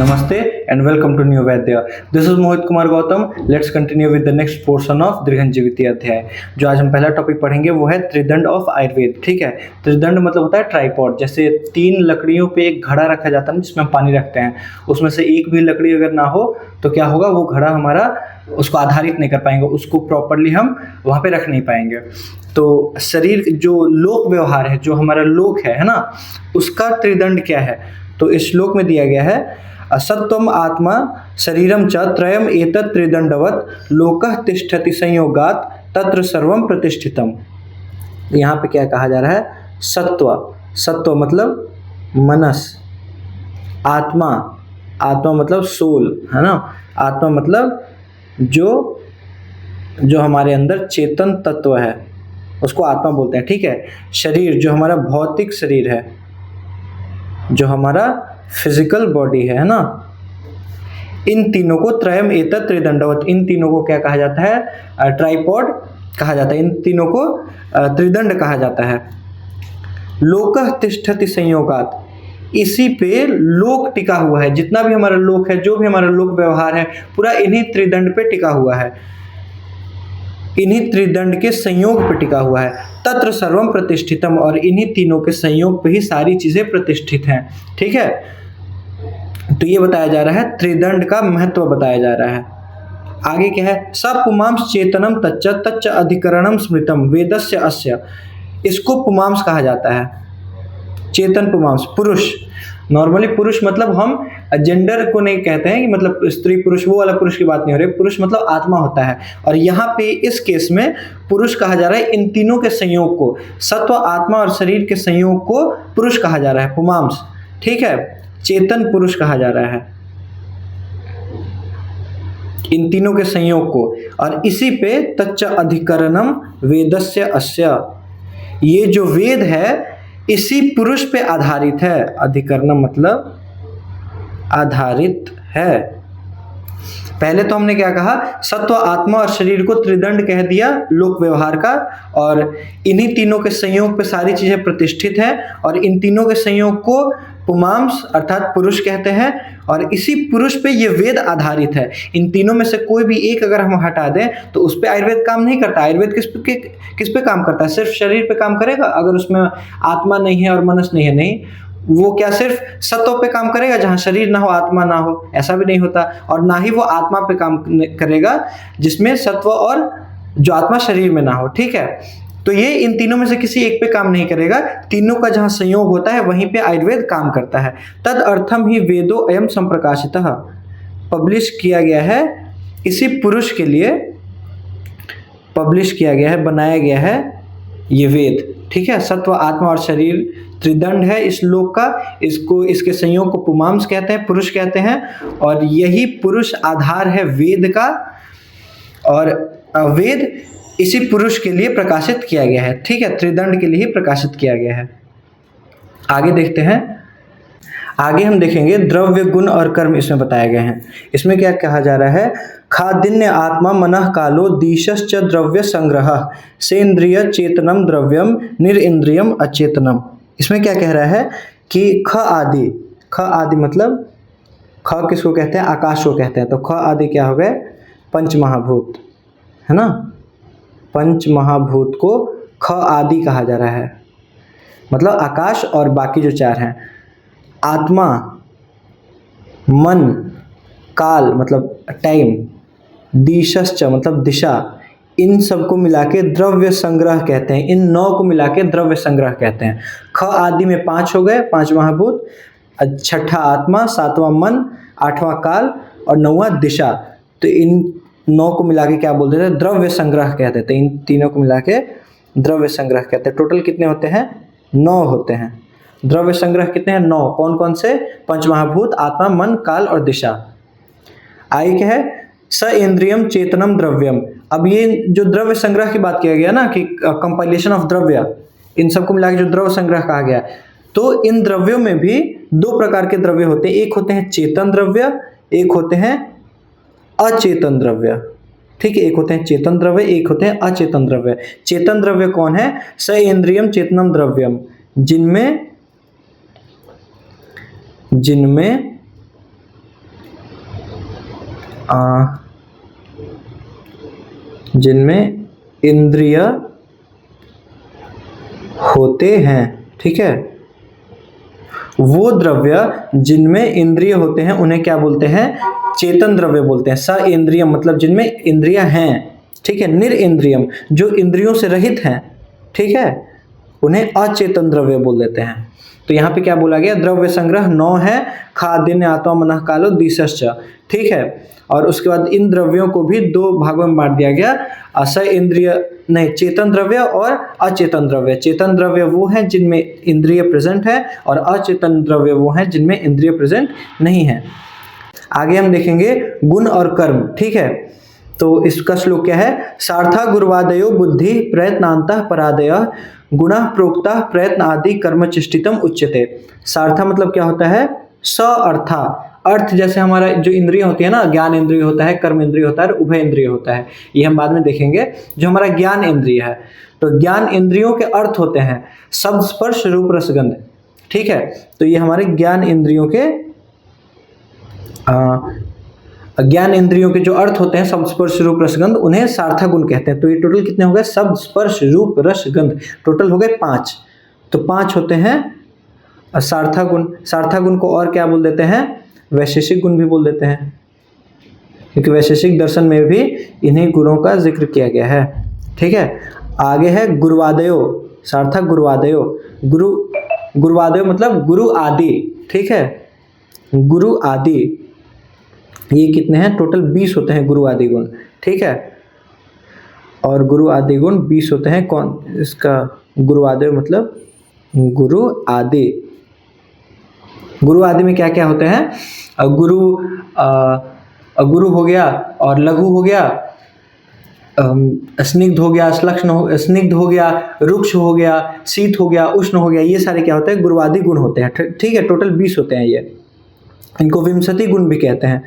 Namaste and welcome to New Vaidya. This is Mohit Kumar Gautam. Let's continue with the next portion of दृघंजीविती अध्याय। जो आज हम पहला topic पढ़ेंगे वो है त्रिदंड ऑफ आयुर्वेद। ठीक है, त्रिदंड मतलब होता है ट्राइपॉड। जैसे 3 लकड़ियों पे एक घड़ा रखा जाता है जिसमें हम पानी रखते हैं, उसमें से एक भी लकड़ी अगर ना हो तो क्या होगा, वो घड़ा हमारा उसको आधारित नहीं कर पाएंगे, उसको प्रॉपरली हम वहाँ पे रख नहीं पाएंगे। तो शरीर जो लोक व्यवहार है, जो हमारा लोक है ना, उसका त्रिदंड क्या है? तो इस श्लोक में दिया गया है असत्वम आत्मा शरीरम च त्रयम एतत् त्रिदंडवत लोकः तिष्ठति संयोगात तत्र सर्वम प्रतिष्ठितम। यहाँ पे क्या कहा जा रहा है? सत्व, सत्व मतलब मनस, आत्मा, आत्मा मतलब सोल है ना, आत्मा मतलब जो हमारे अंदर चेतन तत्व है उसको आत्मा बोलते हैं। ठीक है, शरीर जो हमारा भौतिक शरीर है, जो हमारा फिजिकल बॉडी है ना, इन तीनों को त्रयम एतत् त्रिदंडवत, इन तीनों को क्या कहा जाता है? ट्राइपॉड कहा जाता है। इन तीनों को त्रिदंड कहा जाता है। लोकः तिष्ठति संयोगात, इसी पे लोक टिका हुआ है। जितना भी हमारा लोक है, जो भी हमारा लोक व्यवहार है, पूरा इन्हीं त्रिदंड पे टिका हुआ है, इन्हीं त्रिदंड के संयोग पे टिका हुआ है। तत्र सर्वम प्रतिष्ठितम, और इन्हीं तीनों के संयोग पे ही सारी चीजें प्रतिष्ठित हैं। ठीक है, तो ये बताया जा रहा है, त्रिदंड का महत्व बताया जा रहा है। आगे क्या है? स पुमांस चेतनम तच्च तच्च अधिकरणम स्मृतम वेदस्य अस्य, इसको पुमांस कहा जाता है। चेतन पुमांस, पुरुष। नॉर्मली पुरुष मतलब हम जेंडर को नहीं कहते हैं कि मतलब स्त्री पुरुष, वो वाला पुरुष की बात नहीं हो रही। पुरुष मतलब आत्मा होता है, और यहाँ पे इस केस में पुरुष कहा जा रहा है इन तीनों के संयोग को, सत्व, आत्मा और शरीर के संयोग को पुरुष कहा जा रहा है, पुमांस। ठीक है, चेतन पुरुष कहा जा रहा है इन तीनों के संयोग को। और इसी पे तच्च अधिकरणम वेदस्य अस्य, ये जो वेद है इसी पुरुष पे आधारित है। अधिकरणम मतलब आधारित है। पहले तो हमने क्या कहा? सत्व, आत्मा और शरीर को त्रिदंड कह दिया लोक व्यवहार का, और इन्हीं तीनों के संयोग पे सारी चीजें प्रतिष्ठित हैं, और इन तीनों के संयोग को पुमांस अर्थात पुरुष कहते हैं, और इसी पुरुष पे ये वेद आधारित है। इन तीनों में से कोई भी एक अगर हम हटा दें तो उस पे आयुर्वेद काम नहीं करता। आयुर्वेद किस पे काम करता है? सिर्फ शरीर पे काम करेगा अगर उसमें आत्मा नहीं है और मनस नहीं है। नहीं, वो क्या सिर्फ सत्व पे काम करेगा जहां शरीर ना हो, आत्मा ना हो? ऐसा भी नहीं होता। और ना ही वो आत्मा पे काम करेगा जिसमें सत्व और जो आत्मा शरीर में ना हो। ठीक है, तो ये इन तीनों में से किसी एक पे काम नहीं करेगा। तीनों का जहां संयोग होता है वहीं पे आयुर्वेद काम करता है। तद अर्थम ही वेदो अयम संप्रकाशितः, पब्लिश किया गया है इसी पुरुष के लिए, पब्लिश किया गया है, बनाया गया है ये वेद। ठीक है, सत्व, आत्मा और शरीर त्रिदंड है इस लोक का, इसको, इसके संयोग को पुमांस कहते हैं, पुरुष कहते हैं, और यही पुरुष आधार है वेद का, और वेद इसी पुरुष के लिए प्रकाशित किया गया है। ठीक है, त्रिदंड के लिए ही प्रकाशित किया गया है। आगे देखते हैं, आगे हम देखेंगे द्रव्य, गुण और कर्म इसमें बताए गए हैं। इसमें क्या कहा जा रहा है? खादिन्य आत्मा मनः कालो दिशश्च द्रव्य संग्रह सेन्द्रिय चेतनम द्रव्यम निरिंद्रियम अचेतनम। इसमें क्या कह रहा है कि ख आदि, ख आदि मतलब ख किसको कहते हैं? आकाश को कहते हैं। तो ख आदि क्या हो गए? पंच महाभूत है ना, पंच महाभूत को ख आदि कहा जा रहा है, मतलब आकाश और बाकी जो 4 हैं। आत्मा, मन, काल मतलब टाइम, दिशश्च मतलब दिशा, इन सबको मिला के द्रव्य संग्रह कहते हैं। इन 9 को मिला के द्रव्य संग्रह कहते हैं। ख आदि में 5 हो गए, 5 महाभूत, 6ठा आत्मा, 7वां मन, 8वां काल और 9वां दिशा। तो इन 9 को मिला के क्या बोल देते हैं? द्रव्य संग्रह कहते हैं। इन तीनों को मिला के द्रव्य संग्रह कहते हैं। टोटल कितने होते हैं? 9 होते हैं। द्रव्य संग्रह कितने हैं? 9। कौन कौन से? पंचमहाभूत, आत्मा, मन, काल और दिशा। आगे क्या है? स इंद्रियम चेतनम द्रव्यम। अब ये जो द्रव्य संग्रह की बात किया गया ना कि कंपाइलेशन ऑफ द्रव्य, इन सबको मिला के जो द्रव्य संग्रह कहा गया, तो इन द्रव्यों में भी 2 प्रकार के द्रव्य होते हैं। एक होते हैं चेतन द्रव्य, एक होते हैं अचेतन द्रव्य। ठीक है, एक होते हैं चेतन द्रव्य, एक होते हैं अचेतन द्रव्य। चेतन द्रव्य कौन है? स इंद्रियम चेतनम द्रव्यम, जिनमें जिनमें इंद्रिय होते हैं, ठीक है, वो द्रव्य जिनमें इंद्रिय होते हैं उन्हें क्या बोलते हैं? चेतन द्रव्य बोलते हैं। स इंद्रियम मतलब जिनमें इंद्रियां हैं, ठीक है। निर इंद्रियम जो इंद्रियों से रहित हैं, ठीक है, उन्हें अचेतन द्रव्य बोल देते हैं। तो यहाँ पे क्या बोला गया? द्रव्य संग्रह 9 है, खाद्य आत्मा मनः कालो दिशश्च, ठीक है। और उसके बाद इन द्रव्यों को भी 2 भागों में बांट दिया गया, अस इंद्रिय नहीं, चेतन द्रव्य और अचेतन द्रव्य। चेतन द्रव्य वो है जिनमें इंद्रिय प्रेजेंट है और अचेतन द्रव्य वो है जिनमें इंद्रिय प्रेजेंट नहीं है। आगे हम देखेंगे गुण और कर्म, ठीक है। तो इसका श्लोक क्या है? सार्था गुरुवादयो बुद्धि प्रयत्नांतः परादय गुणः प्रोक्ता प्रयत्न आदि कर्म चेष्टितम उच्यते। सार्था मतलब क्या होता है? स अर्था, अर्थ जैसे हमारा जो इंद्रिय होती है ना, ज्ञान इंद्रिय होता है, कर्म इंद्रिय होता है और उभय इंद्रिय होता है, ये हम बाद में देखेंगे। जो हमारा ज्ञान इंद्रिय है, तो ज्ञान इंद्रियों के अर्थ होते हैं शब्द स्पर्श रूप रसगंध, ठीक है। तो ये हमारे ज्ञान इंद्रियों के जो अर्थ होते हैं शब्द स्पर्श रूप रसगंध, उन्हें सार्था गुण कहते हैं। तो ये टोटल कितने हो गए? शब्द स्पर्श रूप रस गंध टोटल हो गए 5। तो 5 होते हैं सार्था गुण। सार्था गुण को और क्या बोल देते हैं? वैशेषिक गुण भी बोल देते हैं, क्योंकि वैशेषिक दर्शन में भी इन्हीं गुणों का जिक्र किया गया है, ठीक है। आगे है गुरुवादयो, सार्थक गुरुवादयो। गुरुवादयो मतलब गुरु आदि, ठीक है, गुरु आदि। ये कितने हैं? टोटल 20 होते हैं गुरु आदि गुण, ठीक है। और गुरु आदि गुण 20 होते हैं। कौन इसका? गुरु आदि मतलब गुरु आदि। गुरु आदि में क्या क्या होते हैं? गुरु हो गया, और लघु हो गया, स्निग्ध हो गया, स्निग्ध हो गया, रुक्ष हो गया, शीत हो गया, उष्ण हो गया, ये सारे क्या होते हैं? गुरुवादि गुण होते हैं, ठीक है। टोटल 20 होते हैं ये। इनको विंशति गुण भी कहते हैं।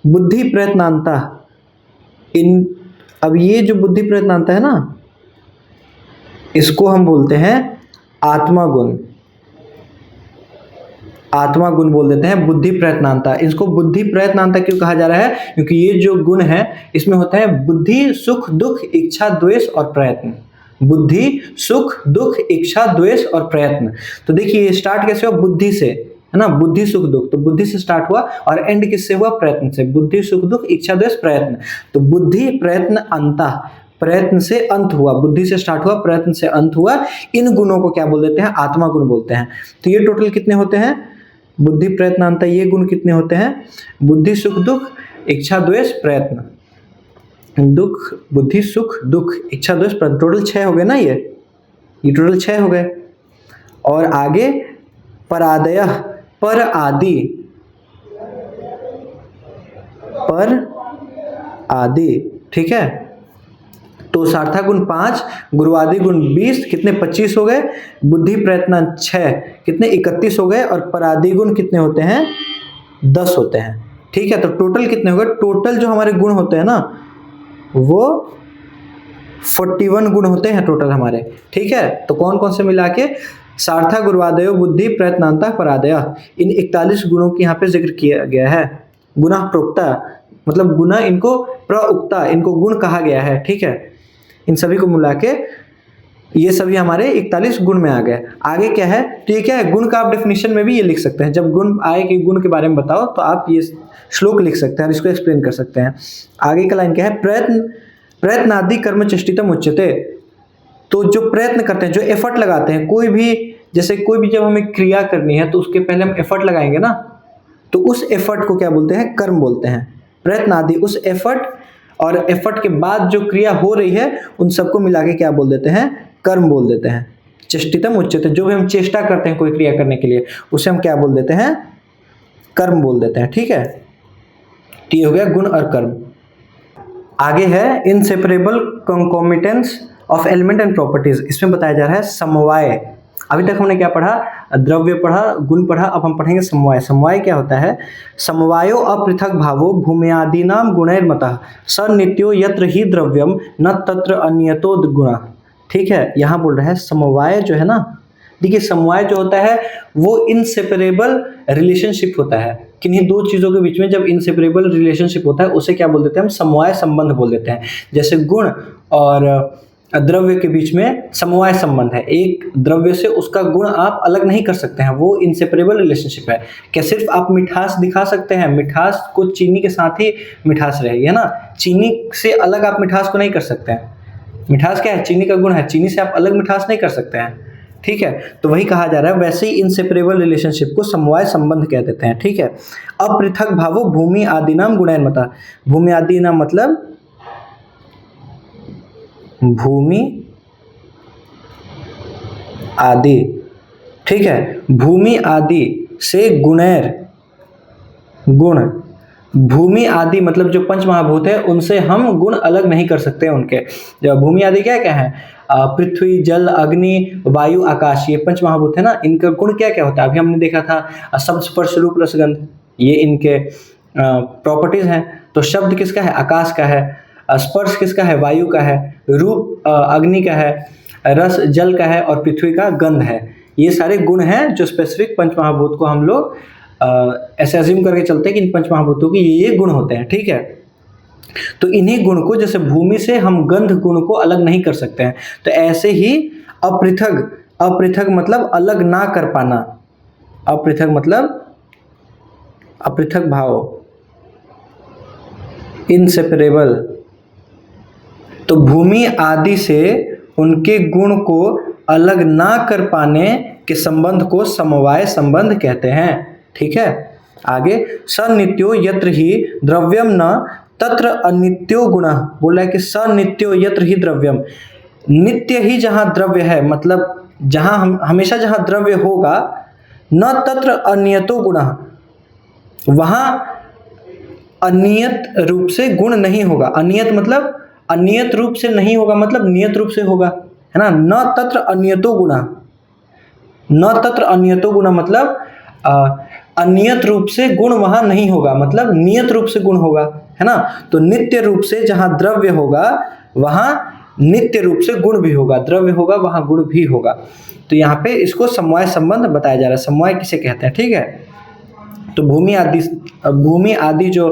बुद्धि प्रयत्नांता, अब ये जो बुद्धि प्रयत्नांता है ना, इसको हम बोलते हैं आत्मा गुण। आत्मा गुण बोल देते हैं बुद्धि प्रयत्नांता। इसको बुद्धि प्रयत्नांता क्यों कहा जा रहा है? क्योंकि ये जो गुण है इसमें होता है बुद्धि, सुख, दुख, इच्छा, द्वेष और प्रयत्न। बुद्धि, सुख, दुख, इच्छा, द्वेष और प्रयत्न। तो देखिए स्टार्ट कैसे हुआ? बुद्धि से, है ना, बुद्धि सुख दुख। तो बुद्धि से स्टार्ट हुआ और एंड किससे हुआ? प्रयत्न से। बुद्धि सुख दुख इच्छा द्वेष प्रयत्न। तो बुद्धि प्रयत्न अंतः, प्रयत्न से अंत हुआ, बुद्धि से स्टार्ट हुआ, प्रयत्न से अंत हुआ। इन गुणों को क्या बोल देते हैं? आत्मा गुण बोलते हैं। तो ये टोटल कितने होते हैं? बुद्धि प्रयत्न अंत, ये गुण कितने होते हैं? बुद्धि सुख दुख इच्छा द्वेष प्रयत्न। दुख, बुद्धि सुख दुख इच्छा द्वेष प्रयत्न, टोटल 6 हो गए ना। ये टोटल 6 हो गए। और आगे परादय, पर आदि, पर आदि, ठीक है। तो सार्थक गुण 5, गुरुवादि गुण 20, कितने? 25 हो गए। बुद्धि प्रयत्न 6, कितने? 31 हो गए। और परादि गुण कितने होते हैं? 10 होते हैं, ठीक है। तो टोटल कितने हो गए? टोटल जो हमारे गुण होते हैं ना, वो 41 गुण होते हैं टोटल हमारे, ठीक है। तो कौन कौन से मिला के? सार्थक गुरुवादयो बुद्धि प्रयत्नांता परादय, इन 41 गुणों की यहाँ पे जिक्र किया गया है। गुणः प्रोक्ता मतलब गुना, इनको प्रउक्ता, इनको गुण कहा गया है, ठीक है। इन सभी को मिला के ये सभी हमारे 41 गुण में आ गए। आगे क्या है? तो ये क्या है? गुण का आप डेफिनेशन में भी ये लिख सकते हैं। जब गुण आए कि गुण के बारे में बताओ, तो आप ये श्लोक लिख सकते हैं और इसको एक्सप्लेन कर सकते हैं। आगे का लाइन क्या है? प्रयत्न आदि कर्म चेष्टितम उच्यते। तो जो प्रयत्न करते हैं, जो एफर्ट लगाते हैं, कोई भी, जैसे कोई भी जब हमें क्रिया करनी है तो उसके पहले हम एफर्ट लगाएंगे ना, तो उस एफर्ट को क्या बोलते हैं? कर्म बोलते हैं। प्रयत्न आदि उस एफर्ट, और एफर्ट के बाद जो क्रिया हो रही है उन सबको मिला के क्या बोल देते हैं? कर्म बोल देते हैं। चेष्टितम उच्यते, जो भी हम चेष्टा करते हैं कोई क्रिया करने के लिए, उसे हम क्या बोल देते हैं? कर्म बोल देते हैं, ठीक है। तो ये हो गया गुण और कर्म। आगे है inseparable concomitance of element and properties. इसमें बताया जा रहा है समवाय। अभी तक हमने क्या पढ़ा? द्रव्य पढ़ा, गुण पढ़ा, अब हम पढ़ेंगे समवाय। समवाय क्या होता है? समवायो अपृथक भावो भूम्यादीनाम गुणैर्मतः स नित्यो यत्र ही द्रव्यम न तत्र अन्यतो गुणः, ठीक है। यहाँ बोल रहा है समवाय जो है ना, देखिए समवाय जो होता है वो इनसेपरेबल रिलेशनशिप होता है, किन्हीं दो चीज़ों के बीच में जब इनसेपरेबल रिलेशनशिप होता है उसे क्या बोल देते हैं हम, समवाय संबंध बोल देते हैं। जैसे गुण और द्रव्य के बीच में समवाय संबंध है, एक द्रव्य से उसका गुण आप अलग नहीं कर सकते हैं, वो इनसेपरेबल रिलेशनशिप है। क्या सिर्फ आप मिठास दिखा सकते हैं, मिठास को चीनी के साथ ही मिठास रहेगी, है ना, चीनी से अलग आप मिठास को नहीं कर सकते हैं। मिठास क्या है, चीनी का गुण है, चीनी से आप अलग मिठास नहीं कर सकते हैं, ठीक है। तो वही कहा जा रहा है, वैसे ही इनसेपरेबल रिलेशनशिप को समवाय संबंध कह देते हैं, ठीक है। अपृथक भावो भूमि आदि नाम गुणैन मता, भूमि आदि नाम मतलब भूमि आदि, ठीक है, भूमि आदि से गुणैर, गुण, भूमि आदि मतलब जो पंच महाभूत है उनसे हम गुण अलग नहीं कर सकते उनके। जब भूमि आदि क्या क्या है, पृथ्वी, जल, अग्नि, वायु, आकाश, ये पंच महाभूत है ना, इनका गुण क्या क्या होता है, अभी हमने देखा था शब्द, स्पर्श, रूप, रसगंध, ये इनके प्रॉपर्टीज हैं। तो शब्द किसका है, आकाश का है, स्पर्श किसका है, वायु का है, रूप अग्नि का है, रस जल का है और पृथ्वी का गंध है। ये सारे गुण हैं जो स्पेसिफिक पंच महाभूत को हम लोग ऐसे अज्यूम करके चलते हैं कि इन पंच महाभूतों के ये गुण होते हैं, ठीक है। तो इन्हीं गुण को, जैसे भूमि से हम गंध गुण को अलग नहीं कर सकते हैं, तो ऐसे ही अपृथक, अपृथक मतलब अलग ना कर पाना, अपृथक मतलब अपृथक भाव, इनसेपरेबल। तो भूमि आदि से उनके गुण को अलग ना कर पाने के संबंध को समवाय संबंध कहते हैं, ठीक है। आगे, सनित्यो यत्र ही द्रव्यम न तत्र अनित्यो गुणः, बोला है कि सनित्यो यत्र ही द्रव्यम, नित्य ही जहां द्रव्य है, मतलब जहां हम हमेशा जहां द्रव्य होगा, न तत्र अनियतो गुणः, वहां अनियत रूप से गुण नहीं होगा। अनियत मतलब अनियत रूप से नहीं होगा, मतलब नियत रूप से होगा, है ना। न तत्र अनियतो गुणा, न तत्र अनियतो गुणा मतलब अनियत रूप से गुण वहां नहीं होगा, मतलब नियत रूप से गुण होगा, है ना। तो नित्य रूप से जहां द्रव्य होगा वहां नित्य रूप से गुण भी होगा, द्रव्य होगा वहां गुण भी होगा। तो यहाँ पे इसको समवाय संबंध बताया जा रहा है, समवाय किसे कहते हैं, ठीक है। तो भूमि आदि जो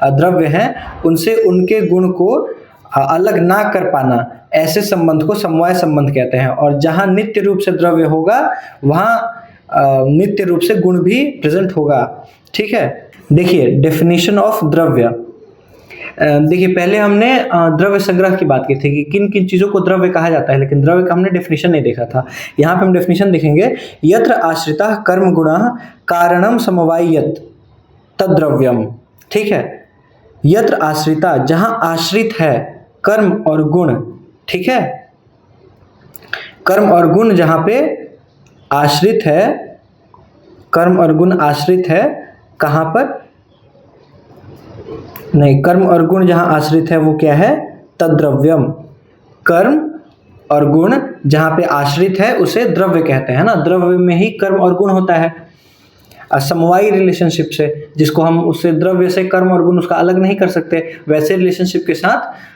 द्रव्य हैं उनसे उनके गुण को अलग ना कर पाना, ऐसे संबंध को समवाय संबंध कहते हैं। और जहां नित्य रूप से द्रव्य होगा वहां नित्य रूप से गुण भी प्रेजेंट होगा, ठीक है। देखिए डेफिनेशन ऑफ द्रव्य, देखिए पहले हमने द्रव्य संग्रह की बात की थी कि किन किन चीजों को द्रव्य कहा जाता है, लेकिन द्रव्य का हमने डेफिनेशन नहीं देखा था। यहाँ पे हम डेफिनेशन देखेंगे, यत्र आश्रिता कर्म गुणः कारणम समवायियत तद्द्रव्यम, ठीक है। यत्र आश्रिता, जहां आश्रित है कर्म और गुण, ठीक है, कर्म और गुण जहां पे आश्रित है, कर्म और गुण आश्रित है, कहां पर, नहीं, कर्म और गुण जहां आश्रित है वो क्या है, तद्द्रव्यम। कर्म और गुण जहां पे आश्रित है उसे द्रव्य कहते हैं ना, द्रव्य में ही कर्म और गुण होता है। समवायी रिलेशनशिप से, जिसको हम उससे द्रव्य से कर्म और गुण उसका अलग नहीं कर सकते, वैसे रिलेशनशिप के साथ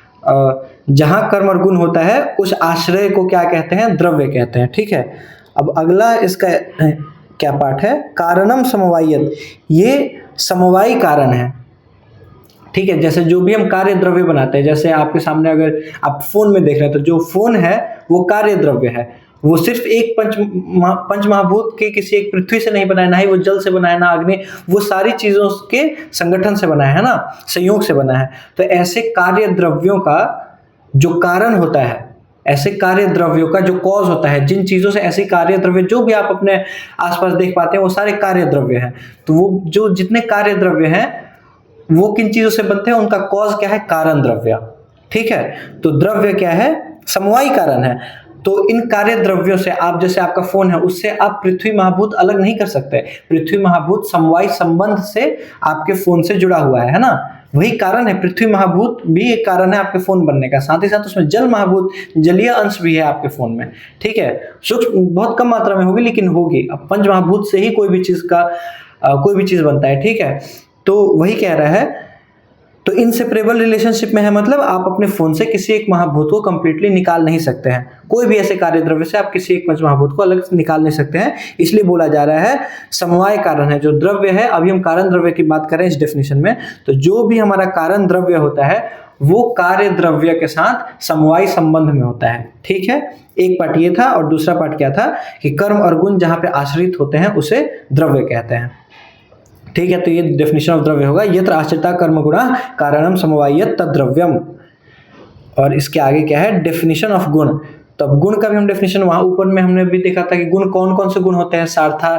जहां कर्म और गुण होता है उस आश्रय को क्या कहते हैं, द्रव्य कहते हैं, ठीक है। अब अगला इसका क्या पार्ट है, कारणम समवायियत, ये समवायी कारण है, ठीक है। जैसे जो भी हम कार्य द्रव्य बनाते हैं, जैसे आपके सामने अगर आप फोन में देख रहे हैं तो जो फोन है वो कार्य द्रव्य है, वो सिर्फ एक पंच महाभूत के किसी एक पृथ्वी से नहीं बनाया, ना ही वो जल से बनाया, ना अग्नि, वो सारी चीजों के संगठन से बना है ना, संयोग से बना है। तो ऐसे कार्य द्रव्यों का जो कारण होता है, ऐसे कार्य द्रव्यों का जो कॉज होता है, जिन चीजों से ऐसे कार्य द्रव्य जो भी आप अपने आसपास देख पाते हैं वो सारे कार्य द्रव्य हैं। तो वो जो जितने कार्य द्रव्य हैं वो किन चीजों से बनते हैं, उनका कॉज क्या है, कारण द्रव्य, ठीक है। तो द्रव्य क्या है, समवायी कारण है। तो इन कार्य द्रव्यों से आप, जैसे आपका फोन है, उससे आप पृथ्वी महाभूत अलग नहीं कर सकते, पृथ्वी महाभूत समवायी संबंध से आपके फोन से जुड़ा हुआ है ना, वही कारण है। पृथ्वी महाभूत भी एक कारण है आपके फोन बनने का, साथ ही साथ उसमें जल महाभूत, जलीय अंश भी है आपके फोन में, ठीक है। सूक्ष्म बहुत कम मात्रा में होगी लेकिन होगी। अब पंच महाभूत से ही कोई भी चीज बनता है, ठीक है। तो वही कह रहा है तो इनसेपरेबल रिलेशनशिप में है, मतलब आप अपने फोन से किसी एक महाभूत को कंप्लीटली निकाल नहीं सकते हैं। कोई भी ऐसे कार्य द्रव्य से आप किसी एक पंचमहाभूत को अलग निकाल नहीं सकते हैं, इसलिए बोला जा रहा है समवाय कारण है। जो द्रव्य है, अभी हम कारण द्रव्य की बात करें इस डेफिनेशन में, तो जो भी हमारा कारण द्रव्य होता है वो कार्य द्रव्य के साथ समवाय संबंध में होता है। ठीक है, एक पार्ट ये था और दूसरा पार्ट क्या था कि कर्म और गुण जहां पे आश्रित होते हैं उसे द्रव्य कहते हैं। ठीक है, तो ये डेफिनेशन ऑफ द्रव्य होगा, यत्र आश्रिता कर्म गुणा कारणम समवायत तद्द्रव्यम। और इसके आगे क्या है, डेफिनेशन ऑफ गुण। तो अब गुण का भी हम डेफिनेशन वहां ऊपर में हमने भी देखा था कि गुण कौन कौन से गुण होते हैं, सार्था,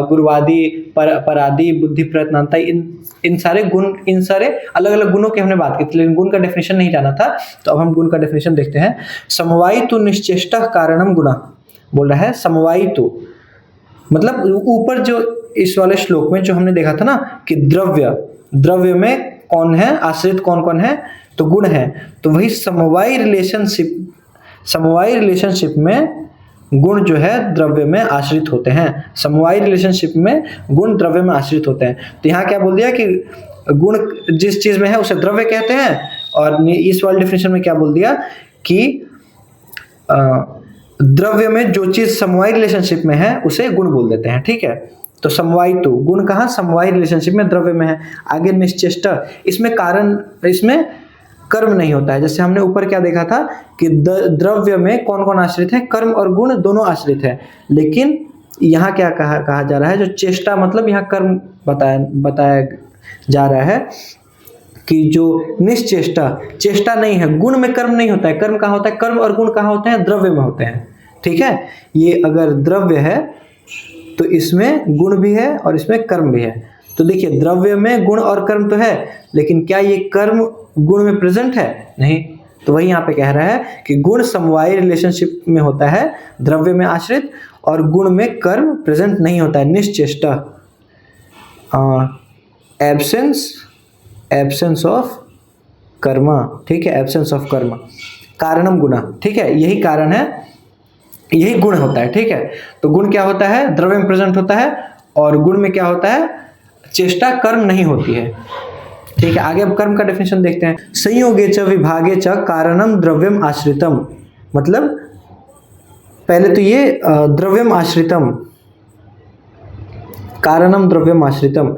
गुरुवादी, परादी, बुद्धि, प्रयत्नांता, इन सारे गुण, इन सारे अलग अलग गुणों की हमने बात की थी, लेकिन गुण का डेफिनेशन नहीं जाना था। तो अब हम गुण का डेफिनेशन देखते हैं। समवायितु निश्चेष्टः कारणम गुणः, बोल रहा है समवायितु मतलब ऊपर जो इस वाले श्लोक में जो हमने देखा था ना कि द्रव्य में कौन है आश्रित, कौन कौन है, तो गुण है। तो वही समवाय रिलेशनशिप में गुण जो है द्रव्य में आश्रित होते हैं। समवाय रिलेशनशिप में गुण द्रव्य में आश्रित होते हैं। तो यहाँ क्या बोल दिया कि गुण जिस चीज में है उसे द्रव्य कहते हैं, और इस वाले डेफिनेशन में क्या बोल दिया कि द्रव्य में जो चीज समवाय रिलेशनशिप में है उसे गुण बोल देते हैं। ठीक है, तो समवाय, तो गुण कहाँ, समवाय रिलेशनशिप में द्रव्य में है। आगे निश्चेष्ट, इसमें कारण, इसमें कर्म नहीं होता है। जैसे हमने ऊपर क्या देखा था कि द्रव्य में कौन कौन आश्रित है, कर्म और गुण दोनों आश्रित है। लेकिन यहाँ क्या कहा जा रहा है, जो चेष्टा मतलब यहाँ कर्म बताया जा रहा है कि जो निश्चेष्टा, चेष्टा नहीं है, गुण में कर्म नहीं होता है। कर्म कहाँ होता है, कर्म और गुण कहाँ होते हैं, द्रव्य में होते हैं। ठीक है, ये अगर द्रव्य है तो इसमें गुण भी है और इसमें कर्म भी है। तो देखिए द्रव्य में गुण और कर्म तो है, लेकिन क्या ये कर्म गुण में प्रेजेंट है, नहीं। तो वही यहाँ पे कह रहा है कि गुण समवाय रिलेशनशिप में होता है द्रव्य में आश्रित, और गुण में कर्म प्रेजेंट नहीं होता है। निश्चेष्टा, एब्सेंस ऑफ कर्म। ठीक है, एब्सेंस ऑफ कर्म, कारणम गुणा। ठीक है, यही कारण है, यही गुण होता है। ठीक है, तो गुण क्या होता है, द्रव्य में प्रेजेंट होता है, और गुण में क्या होता है, चेष्टा, कर्म नहीं होती है। ठीक है, आगे अब कर्म का डेफिनेशन देखते हैं। संयोगे च विभागे च कारणम द्रव्यम आश्रितम, मतलब पहले तो ये द्रव्यम आश्रितम, कारणम द्रव्यम आश्रितम,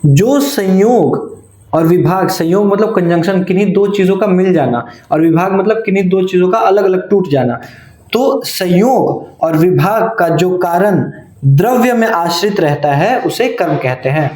जो संयोग और विभाग, संयोग मतलब कंजंक्शन, किन्हीं दो चीजों का मिल जाना, और विभाग मतलब किन्हीं दो चीजों का अलग अलग टूट जाना। तो संयोग और विभाग का जो कारण द्रव्य में आश्रित रहता है उसे कर्म कहते हैं।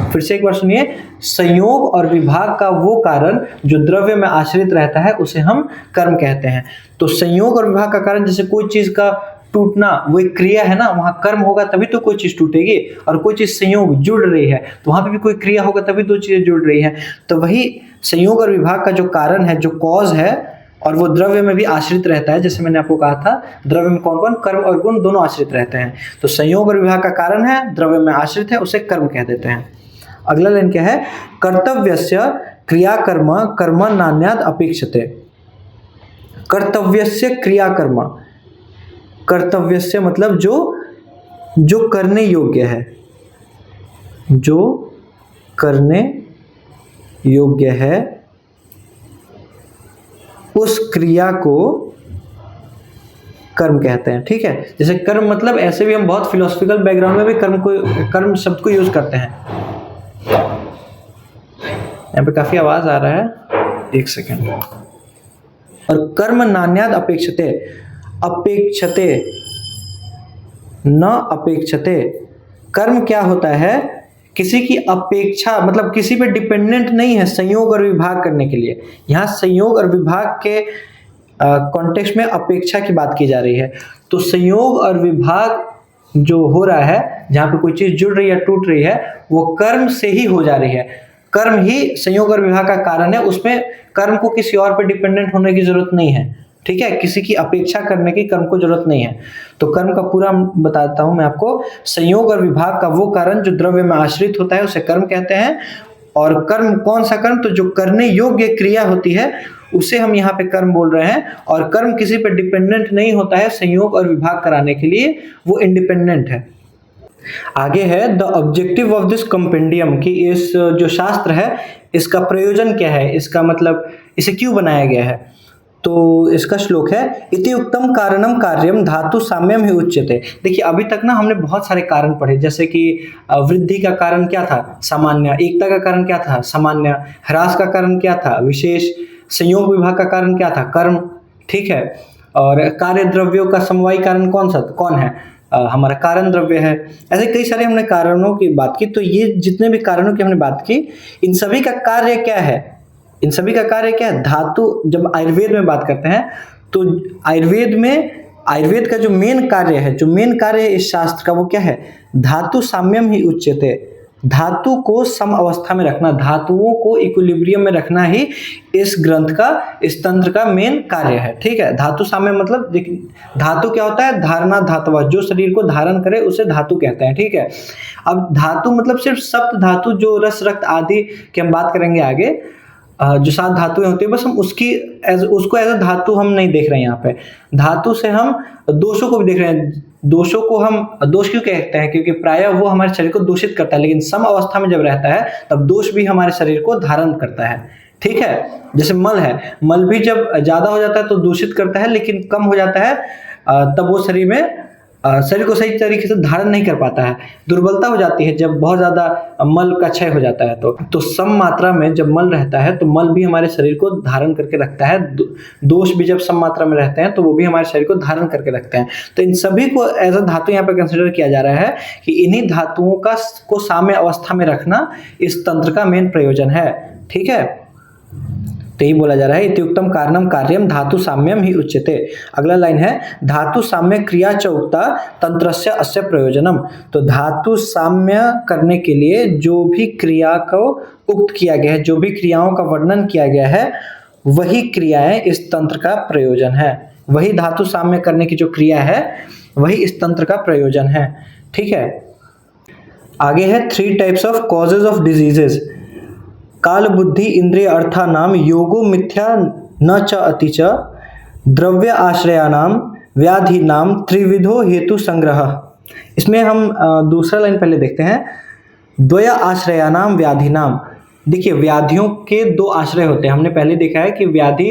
फिर से एक बार सुनिए, संयोग और विभाग का वो कारण जो द्रव्य में आश्रित रहता है उसे हम कर्म कहते हैं। तो संयोग और विभाग का कारण, जैसे कोई चीज का टूटना, वो एक क्रिया है ना, वहां कर्म होगा तभी तो कोई चीज टूटेगी, और कोई चीज संयोग जुड़ रही है तो वहां पे भी कोई क्रिया होगा तभी दो चीजें जुड़ रही है। तो वही संयोग और विभाग का जो कारण है, जो कॉज है, और वो द्रव्य में भी आश्रित रहता है। जैसे मैंने आपको कहा था द्रव्य में कौन कौन, कर्म और गुण दोनों आश्रित रहते हैं। तो संयोग और विभाग का कारण है, द्रव्य में आश्रित है, उसे कर्म कह देते हैं। अगला लाइन क्या है, कर्तव्यस्य क्रियाकर्म कर्म नान्याद अपेक्षते। कर्तव्यस्य क्रियाकर्म, कर्तव्यस्य मतलब जो करने योग्य है, जो करने योग्य है, उस क्रिया को कर्म कहते हैं। ठीक है, जैसे कर्म मतलब ऐसे भी हम बहुत फिलोसफिकल बैकग्राउंड में भी कर्म शब्द को यूज करते हैं। यहाँ पे काफी आवाज आ रहा है, एक सेकेंड। और कर्म नान्याद अपेक्षते, अपेक्षते न अपेक्षते, कर्म क्या होता है, किसी की अपेक्षा, मतलब किसी पे डिपेंडेंट नहीं है संयोग और विभाग करने के लिए। यहाँ संयोग और विभाग के कॉन्टेक्स्ट में अपेक्षा की बात की जा रही है। तो संयोग और विभाग जो हो रहा है, जहाँ पे कोई चीज जुड़ रही है, टूट रही है, वो कर्म से ही हो जा रही है। कर्म ही संयोग और विभाग का कारण है, उसमें कर्म को किसी और पे डिपेंडेंट होने की जरूरत नहीं है। ठीक है, किसी की अपेक्षा करने की कर्म को जरूरत नहीं है। तो कर्म का पूरा बताता हूं मैं आपको। संयोग और विभाग का वो कारण जो द्रव्य में आश्रित होता है उसे कर्म कहते हैं। और कर्म कौन सा कर्म, तो जो करने योग्य क्रिया होती है उसे हम यहाँ पे कर्म बोल रहे हैं। और कर्म किसी पे डिपेंडेंट नहीं होता है संयोग और विभाग कराने के लिए, वो इंडिपेंडेंट है। आगे है the objective of this compendium, कि इस जो शास्त्र है इसका प्रयोजन क्या है, इसका मतलब इसे क्यों बनाया गया है। तो इसका श्लोक है इति उक्तम कारणम कार्यम धातु साम्यम ही उच्यते। देखिए अभी तक ना हमने बहुत सारे कारण पढ़े, जैसे कि वृद्धि का कारण क्या था, सामान्य। एकता का कारण क्या था, सामान्य। ह्रास का कारण क्या था, विशेष। संयोग विभाग का कारण क्या था, कर्म। ठीक है। और कार्य द्रव्यों का समवायी कारण कौन है, हमारा कारण द्रव्य है। ऐसे कई सारे हमने कारणों की बात की। तो ये जितने भी कारणों की हमने बात की, इन सभी का कार्य क्या है, इन सभी का कार्य क्या है, धातु। जब आयुर्वेद में बात करते हैं तो आयुर्वेद का जो मेन कार्य है, जो मेन कार्य है इस शास्त्र का, वो क्या है, धातु साम्यम ही उच्यते। धातु को सम अवस्था में रखना, धातुओं को इक्विलिब्रियम में रखना ही इस ग्रंथ का, इस तंत्र का मेन कार्य है। ठीक है। धातु साम्य मतलब देखिए, धातु क्या होता है, धारणा धातुवा, जो शरीर को धारण करे उसे धातु कहते हैं। ठीक है। अब धातु मतलब सिर्फ सप्त धातु, जो रस रक्त आदि की हम बात करेंगे आगे, जो 7 धातुएं होती है, बस हम उसको एज अ धातु हम नहीं देख रहे हैं यहाँ पे। धातु से हम दोषों को भी देख रहे हैं। दोषों को हम दोष क्यों कहते हैं, क्योंकि प्रायः वो हमारे शरीर को दूषित करता है, लेकिन सम अवस्था में जब रहता है तब दोष भी हमारे शरीर को धारण करता है। ठीक है। जैसे मल है, मल भी जब ज्यादा हो जाता है तो दूषित करता है, लेकिन कम हो जाता है तब वो शरीर को सही तरीके से धारण नहीं कर पाता है, दुर्बलता हो जाती है जब बहुत ज्यादा मल का क्षय हो जाता है। तो सम मात्रा में जब मल रहता है तो मल भी हमारे शरीर को धारण करके रखता है। दोष भी जब सम मात्रा में रहते हैं तो वो भी हमारे शरीर को धारण करके रखते हैं। तो इन सभी को एज अ धातु यहाँ पे कंसिडर किया जा रहा है कि इन्हीं धातुओं को साम्य अवस्था में रखना इस तंत्र का मेन प्रयोजन है। ठीक है। तो यही बोला जा रहा है इत्युक्तम कारणम कार्यम धातु साम्यम ही उच्यते। अगला लाइन है धातु साम्य क्रिया च उक्ता तंत्रस्य अस्य प्रयोजनम। तो धातु साम्य करने के लिए जो भी क्रिया को उक्त किया गया है, जो भी क्रियाओं का वर्णन किया गया है, वही क्रियाएं इस तंत्र का प्रयोजन है। वही धातु साम्य करने की जो क्रिया है वही इस तंत्र का प्रयोजन है। ठीक है। आगे है 3 types of causes of diseases. काल बुद्धि इंद्रिय अर्था नाम योगो मिथ्या न च अति च द्रव्य आश्रया नाम व्याधि नाम त्रिविधो हेतु संग्रह। इसमें हम दूसरा लाइन पहले देखते हैं। द्वय आश्रया नाम व्याधि नाम। देखिए व्याधियों के 2 आश्रय होते हैं। हमने पहले देखा है कि व्याधि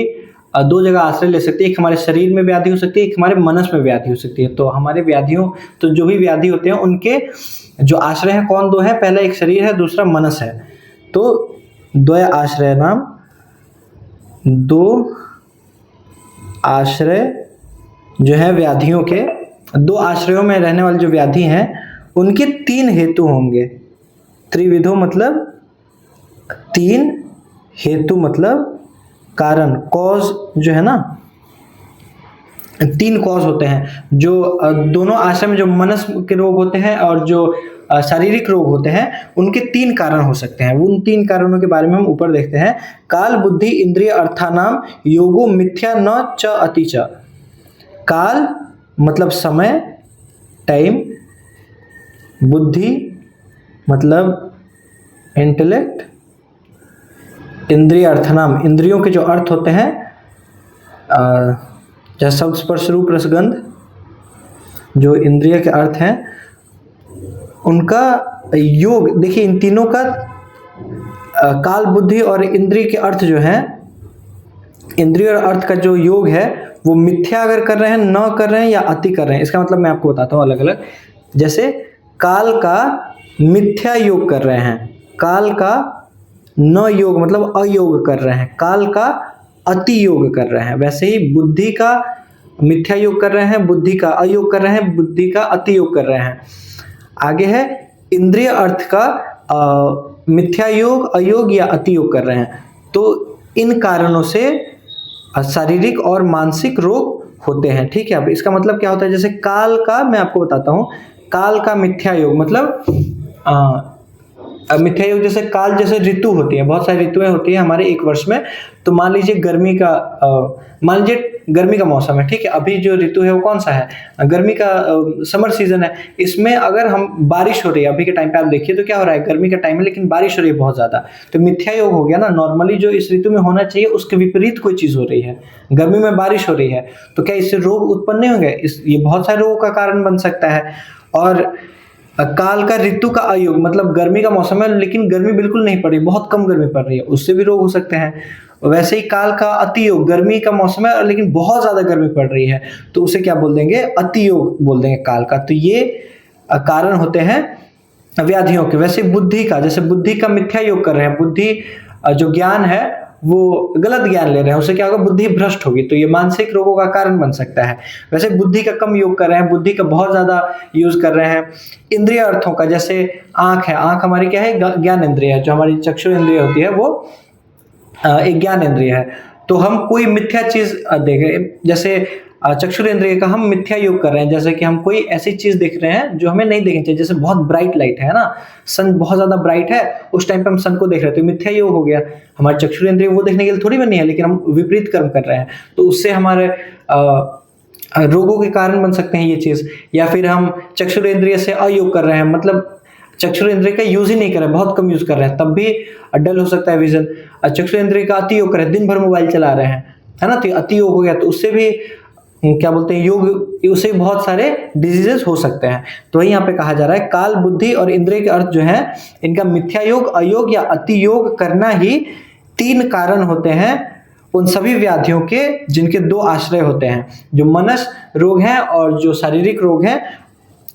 2 जगह आश्रय ले सकती है। एक हमारे शरीर में व्याधि हो सकती है, एक हमारे मनस में व्याधि हो सकती है। तो हमारे व्याधियों, तो जो भी व्याधि होते हैं उनके जो आश्रय हैं कौन 2 हैं, पहला एक शरीर है, दूसरा मनस है। तो द्वय आश्रय नाम, 2 आश्रय जो है व्याधियों के, 2 आश्रयों में रहने वाले जो व्याधि हैं उनके 3 हेतु होंगे। त्रिविधो मतलब 3, हेतु मतलब कारण, कॉज जो है ना, 3 कॉज होते हैं। जो दोनों आश्रय में जो मनस के रोग होते हैं और जो शारीरिक रोग होते हैं उनके 3 कारण हो सकते हैं। उन 3 कारणों के बारे में हम ऊपर देखते हैं। काल बुद्धि इंद्रिय अर्थानाम योगो मिथ्या न च अति च। काल मतलब समय, टाइम। बुद्धि मतलब इंटेलेक्ट। इंद्रिय अर्थानाम, इंद्रियों के जो अर्थ होते हैं, जैसे शब्द स्पर्श रूप रसगंध, जो इंद्रिय के अर्थ हैं उनका योग। देखिए इन तीनों का काल बुद्धि और इंद्रिय के अर्थ जो हैं, इंद्रिय और अर्थ का जो योग है वो मिथ्या अगर कर रहे हैं, न कर रहे हैं या अति कर रहे हैं। इसका मतलब मैं आपको बताता हूँ अलग अलग। जैसे काल का मिथ्या योग कर रहे हैं, काल का न योग मतलब अयोग कर रहे हैं, काल का अति योग कर रहे हैं। वैसे ही बुद्धि का मिथ्या योग कर रहे हैं, बुद्धि का अयोग कर रहे हैं, बुद्धि का अति योग कर रहे हैं। आगे है इंद्रिय अर्थ का मिथ्या योग, अयोग या अति योग कर रहे हैं। तो इन कारणों से शारीरिक और मानसिक रोग होते हैं। ठीक है। अब इसका मतलब क्या होता है, जैसे काल का मैं आपको बताता हूँ। काल का मिथ्या योग मतलब मिथ्या योग, जैसे काल जैसे ऋतु होती है, बहुत सारी ऋतुएं होती है हमारे एक वर्ष में। तो मान लीजिए गर्मी का मौसम है। ठीक है। अभी जो ऋतु है वो कौन सा है, गर्मी का समर सीजन है। इसमें अगर हम बारिश हो रही है, अभी के टाइम पे आप देखिए तो क्या हो रहा है, गर्मी का टाइम है लेकिन बारिश हो रही है बहुत ज्यादा। तो मिथ्या योग हो गया ना। नॉर्मली जो इस ऋतु में होना चाहिए उसके विपरीत कोई चीज हो रही है। गर्मी में बारिश हो रही है तो क्या इससे रोग उत्पन्न नहीं होंगे? ये बहुत सारे रोगों का कारण बन सकता है। और काल का ऋतु का अयोग मतलब गर्मी का मौसम है लेकिन गर्मी बिल्कुल नहीं पड़ रही, बहुत कम गर्मी पड़ रही है, उससे भी रोग हो सकते हैं। वैसे ही काल का अतियोग, गर्मी का मौसम है लेकिन बहुत ज्यादा गर्मी पड़ रही है, तो उसे क्या बोल देंगे, अतियोग बोल देंगे काल का। तो ये कारण होते हैं व्याधियों के। वैसे बुद्धि का, जैसे बुद्धि का मिथ्या योग कर रहे हैं, बुद्धि जो ज्ञान है वो गलत ज्ञान ले रहे हैं, उससे क्या होगा, बुद्धि भ्रष्ट होगी, तो ये मानसिक रोगों का कारण बन सकता है। वैसे बुद्धि का कम योग कर रहे हैं, बुद्धि का बहुत ज्यादा यूज कर रहे हैं। इंद्रिय अर्थों का, जैसे आंख है, आंख हमारी क्या है, ज्ञान इंद्रिय है, जो हमारी चक्षु इंद्रिय होती है वो एक ज्ञान इंद्रिय है। तो हम कोई मिथ्या चीज देख रहे हैं, जैसे चक्षुरेंद्रिय का हम मिथ्या योग कर रहे हैं, जैसे कि हम कोई ऐसी चीज देख रहे हैं जो हमें नहीं देखनी चाहिए, जैसे बहुत ब्राइट लाइट है ना, सन बहुत ज्यादा ब्राइट है, उस टाइम पे हम सन को देख रहे हैं, तो मिथ्या योग हो गया। हमारे चक्षुरेंद्रिय वो देखने के लिए थोड़ी बनी है, लेकिन हम विपरीत कर्म कर रहे हैं, तो उससे हमारे रोगों के कारण बन सकते हैं ये चीज। या फिर हम चक्षुरेंद्रिय से अयोग कर रहे हैं, मतलब चक्षुरेंद्रिय का यूज ही नहीं कर रहे हैं, बहुत कम यूज कर रहे हैं, तब भी डल हो सकता है विजन। चक्षुरेंद्रिय का अति योग कर रहे हैं, दिन भर मोबाइल चला रहे हैं, है ना, तो अति योग हो गया, तो उससे भी क्या बोलते हैं, योग, उससे बहुत सारे डिजीजेस हो सकते हैं। तो वही यहाँ पे कहा जा रहा है, काल, बुद्धि और इंद्रिय के अर्थ जो है, इनका मिथ्या योग, अयोग या अति योग करना ही 3 कारण होते हैं उन सभी व्याधियों के जिनके 2 आश्रय होते हैं। जो मनस रोग हैं और जो शारीरिक रोग हैं,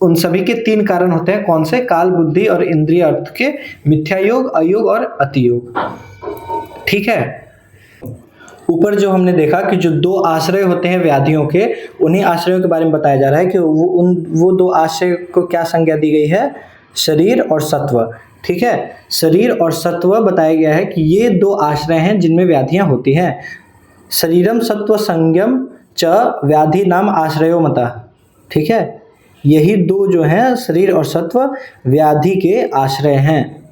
उन सभी के 3 कारण होते हैं। कौन से? काल, बुद्धि और इंद्रिय अर्थ के मिथ्या योग, अयोग और अति योग। ठीक है, ऊपर जो हमने देखा कि जो 2 आश्रय होते हैं व्याधियों के, उन्हीं आश्रयों के बारे में बताया जा रहा है कि वो 2 आश्रय को क्या संज्ञा दी गई है, शरीर और सत्व। ठीक है, शरीर और सत्व बताया गया है कि ये 2 आश्रय हैं जिनमें व्याधियां होती हैं। शरीरम सत्व संज्ञम च व्याधि नाम आश्रयो मता। ठीक है, यही 2 जो हैं, शरीर और सत्व, व्याधि के आश्रय हैं।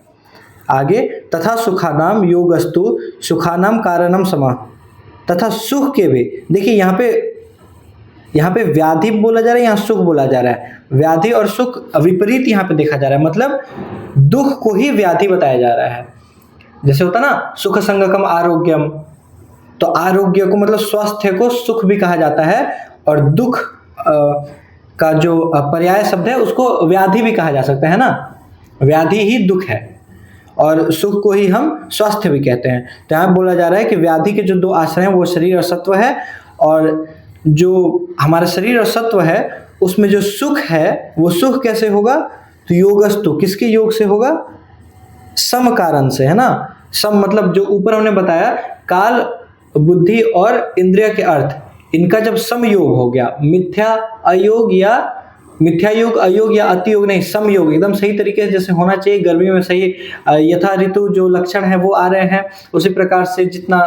आगे, तथा सुखानाम योगस्तु सुखानाम कारणम समा। तथा सुख के भी, देखिए यहाँ पे व्याधि बोला जा रहा है, यहाँ सुख बोला जा रहा है। व्याधि और सुख विपरीत यहाँ पे देखा जा रहा है, मतलब दुख को ही व्याधि बताया जा रहा है। जैसे होता ना, सुख संगकम आरोग्यम, तो आरोग्य को मतलब स्वास्थ्य को सुख भी कहा जाता है, और दुख का जो पर्याय शब्द है उसको व्याधि भी कहा जा सकता है ना, व्याधि ही दुख है और सुख को ही हम स्वास्थ्य भी कहते हैं। तो यहाँ बोला जा रहा है कि व्याधि के जो 2 आश्रय हैं वो शरीर और सत्व है, और जो हमारा शरीर और सत्व है उसमें जो सुख है, वो सुख कैसे होगा, तो योगस्तु, किसके योग से होगा, सम कारण से, है ना। सम मतलब जो ऊपर हमने बताया, काल, बुद्धि और इंद्रिय के अर्थ, इनका जब सम योग हो गया, मिथ्या योग, अयोग या अति योग नहीं, सम योग, एकदम सही तरीके से जैसे होना चाहिए, गर्मी में सही यथा ऋतु जो लक्षण है वो आ रहे हैं, उसी प्रकार से जितना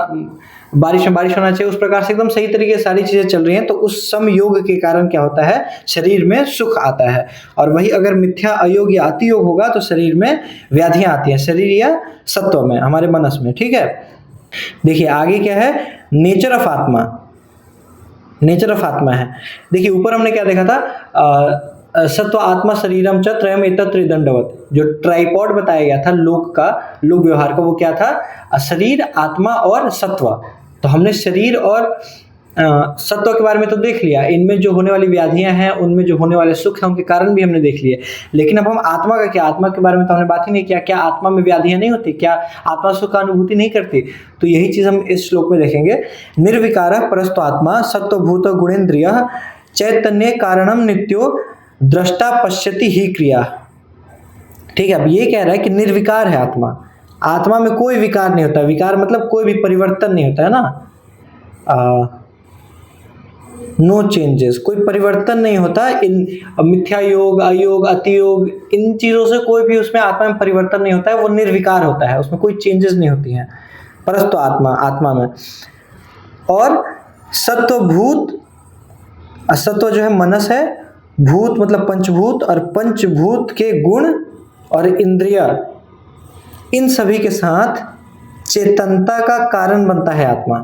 बारिश में बारिश होना चाहिए उस प्रकार से एकदम सही तरीके से सारी चीजें चल रही हैं, तो उस सम योग के कारण क्या होता है, शरीर में सुख आता है। और वही अगर मिथ्या, अयोग या अति योग होगा तो शरीर में व्याधियां आती हैं, शरीर या सत्व में, हमारे मनस में। ठीक है, देखिए आगे क्या है, नेचर ऑफ आत्मा, नेचर ऑफ आत्मा है। देखिए ऊपर हमने क्या देखा था, सत्व आत्मा शरीरम च त्रयम एतत् दंडवत, जो ट्राइपॉड बताया गया था लोक का, लोक व्यवहार का, वो क्या था, शरीर, आत्मा और सत्व। तो हमने शरीर और सत्व के बारे में तो देख लिया, इनमें जो होने वाली व्याधियां हैं, उनमें जो होने वाले सुख हैं, उनके कारण भी हमने देख लिए। लेकिन अब हम आत्मा का क्या, आत्मा के बारे में तो हमने बात ही नहीं किया, क्या आत्मा में व्याधियां नहीं होती, क्या आत्मा सुख का अनुभूति नहीं करती, तो यही चीज हम इस श्लोक में देखेंगे। निर्विकार परस्तु आत्मा सत्वभूत गुणेन्द्रिय चैतन्य कारणम नित्यो दृष्टा पश्यति ही क्रिया। ठीक है, अब ये कह रहा है कि निर्विकार है आत्मा, आत्मा में कोई विकार नहीं होता, विकार मतलब कोई भी परिवर्तन नहीं होता है ना, नो चेंजेस, कोई परिवर्तन नहीं होता। इन मिथ्या योग, अयोग, अति योग, इन चीजों से कोई भी उसमें आत्मा में परिवर्तन नहीं होता है, वो निर्विकार होता है, उसमें कोई चेंजेस नहीं होती हैं। परस्तु आत्मा में, और सत्वभूत, असत्व जो है मनस है, भूत मतलब पंचभूत, और पंचभूत के गुण और इंद्रिय, इन सभी के साथ चेतनता का कारण बनता है आत्मा।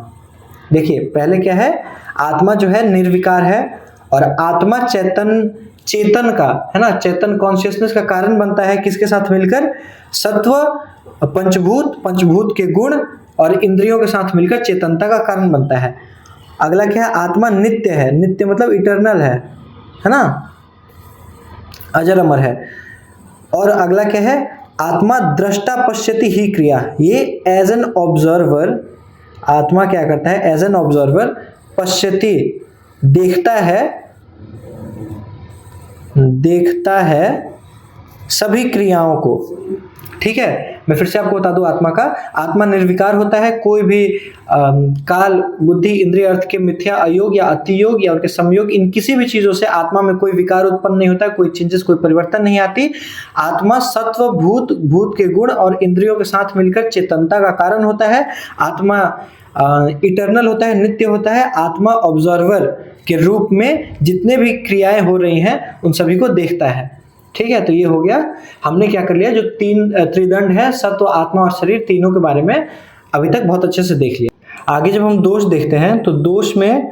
देखिए पहले क्या है, आत्मा जो है निर्विकार है, और आत्मा चेतन का, है ना, चेतन कॉन्शियसनेस का कारण बनता है, किसके साथ मिलकर, सत्व, पंचभूत के गुण और इंद्रियों के साथ मिलकर चेतनता का कारण बनता है। अगला क्या है, आत्मा नित्य है, नित्य मतलब इटर्नल है ना, अजर अमर है। और अगला क्या है, आत्मा दृष्टा पश्यति ही क्रिया, ये एज एन ऑब्जर्वर, आत्मा क्या करता है, एज एन ऑब्जर्वर पश्यति देखता है सभी क्रियाओं को। ठीक है, मैं फिर से आपको बता दूं, आत्मा निर्विकार होता है, कोई भी काल बुद्धि इंद्रिय अर्थ के मिथ्या अयोग या अतियोग या उनके संयोग, इन किसी भी चीजों से आत्मा में कोई विकार उत्पन्न नहीं होता, कोई चेंजेस, कोई परिवर्तन नहीं आती। आत्मा सत्व भूत के गुण और इंद्रियों के साथ मिलकर चेतनता का कारण होता है। आत्मा इटर्नल होता है, नित्य होता है। आत्मा ऑब्जर्वर के रूप में जितने भी क्रियाएं हो रही हैं उन सभी को देखता है। ठीक है, तो ये हो गया, हमने क्या कर लिया, जो तीन त्रिदंड है, सत्व, आत्मा और शरीर, तीनों के बारे में अभी तक बहुत अच्छे से देख लिया। आगे जब हम दोष देखते हैं तो दोष में